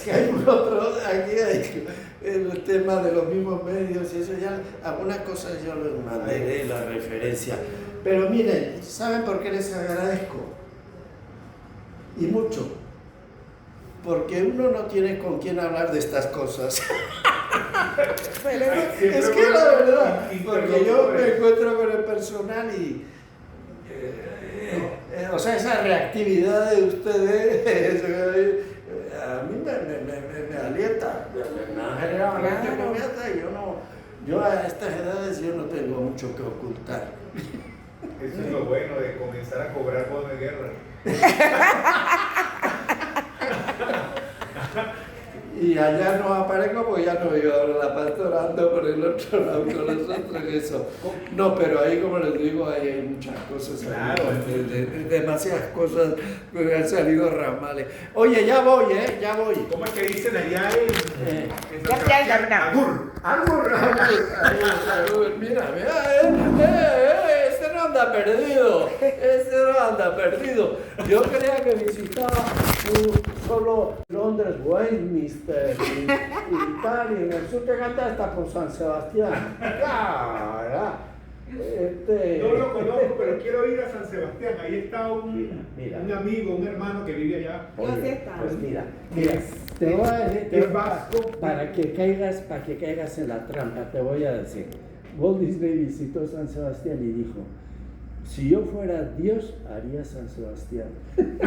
que hay un otro, aquí hay el tema de los mismos medios y eso ya, algunas cosas yo les mandaré la referencia. Pero miren, ¿saben por qué les agradezco? Y mucho. Porque uno no tiene con quién hablar de estas cosas. Es que la verdad, porque yo me encuentro con el personal y... o sea, esa reactividad de ustedes a mí me alienta, me ha generado una confianza y yo a estas edades yo no tengo mucho que ocultar. Eso es lo bueno de comenzar a cobrar bono de guerra. Y allá no aparezco porque ya no vivo ahora la pastorando por el otro lado con nosotros y eso. No, pero ahí como les digo, ahí hay muchas cosas. Claro. Demasiadas cosas me han salido ramales. Oye, ya voy, ya voy. ¿Cómo es que dicen allá en Ya te has ganado. Agur. Mira, este no anda perdido. Yo creía que visitaba solo Londres, Westminster y tal, y resulta que anda hasta por San Sebastián. No lo conozco, pero quiero ir a San Sebastián. Ahí está un amigo, un hermano que vive allá. Oye, pues mira, te voy a decir, para que caigas en la trampa, te voy a decir. Walt Disney visitó San Sebastián y dijo: si yo fuera Dios, haría San Sebastián. Pero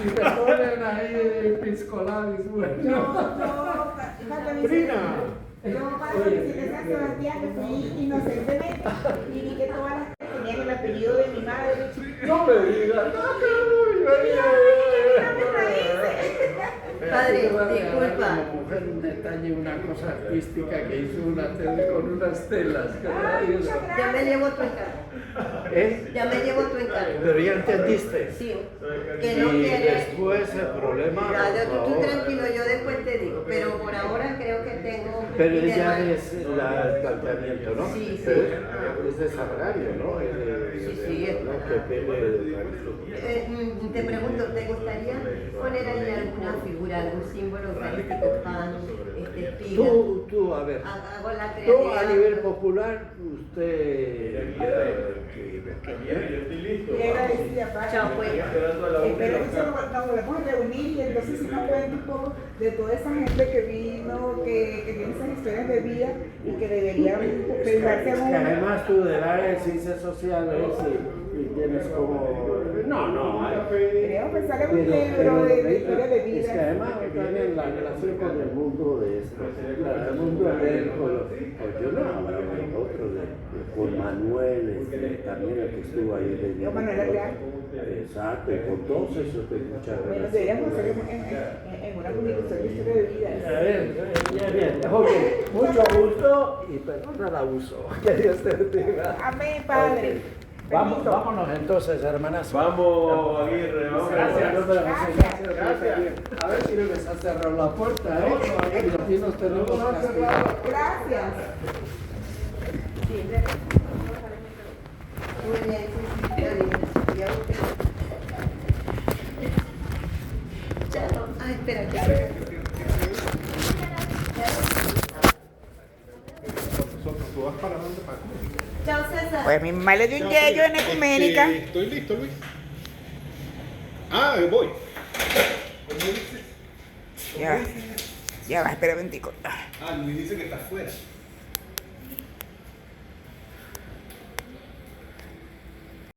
si te ponen ahí piscolabis, bueno. Prina. Yo cuando visité San Sebastián me fui inocentemente y vi que todas las que tenían el apellido de mi madre. No me digas, Padre, disculpa. disculpa. Como mujer, un detalle, una cosa artística que hizo una tele con unas telas. Ya me llevo tu encargo. Ya me llevo tu encargo. Pero ya entendiste. Sí. Que no Y quiere. después el problema. Tú tranquilo, yo después te digo. Pero por ahora creo que tengo. Pero mi ya hermano. es el planteamiento, ¿no? Sí, sí. Pero es de sagrario, ¿no? Te pregunto, ¿te gustaría poner ahí alguna figura, algún símbolo eucarístico, pan, espiga? Tú, a ver. Hago la Tú a creatividad. nivel popular, usted Yo estoy listo. Muy agradecida, padre. Chao, pues. Espero que nos volvamos a reunir y entonces sí nos cuente un poco de toda esa gente que vino, que tiene esas historias de vida y que deberían pensarse Es en que una. además tú del área de ciencias sociales y tienes como... Queríamos pensar en un libro de historia de vida. Es que además también la relación con el mundo de esto, el mundo del yo no hablo de otro, con Manuel, también el que estuvo ahí de Yo, Manuel Arriaga. Exacto, y con todos esos de muchas Bueno, relaciones. deberíamos hacer en una publicación de historia de vida. A ver, ya bien, oye, mucho gusto y perdona el abuso. Que Dios te bendiga. Amén, Padre. Permiso. Vámonos entonces, hermanas. Vamos, Aguirre, vamos. Gracias. A ver si no les ha cerrado la puerta, ¿eh? Y aquí nos tenemos castigados. Gracias. Muy bien, sí, sí, está bien. Ya usted. Chao. Ah, espérate. ¿Tú vas para dónde, Paco? Chao, César. Pues mi mamá le dio un yello en ecuménica. Estoy listo, Luis. Ah, voy. Ya va, espera un momentico. Ah, Luis dice que está afuera.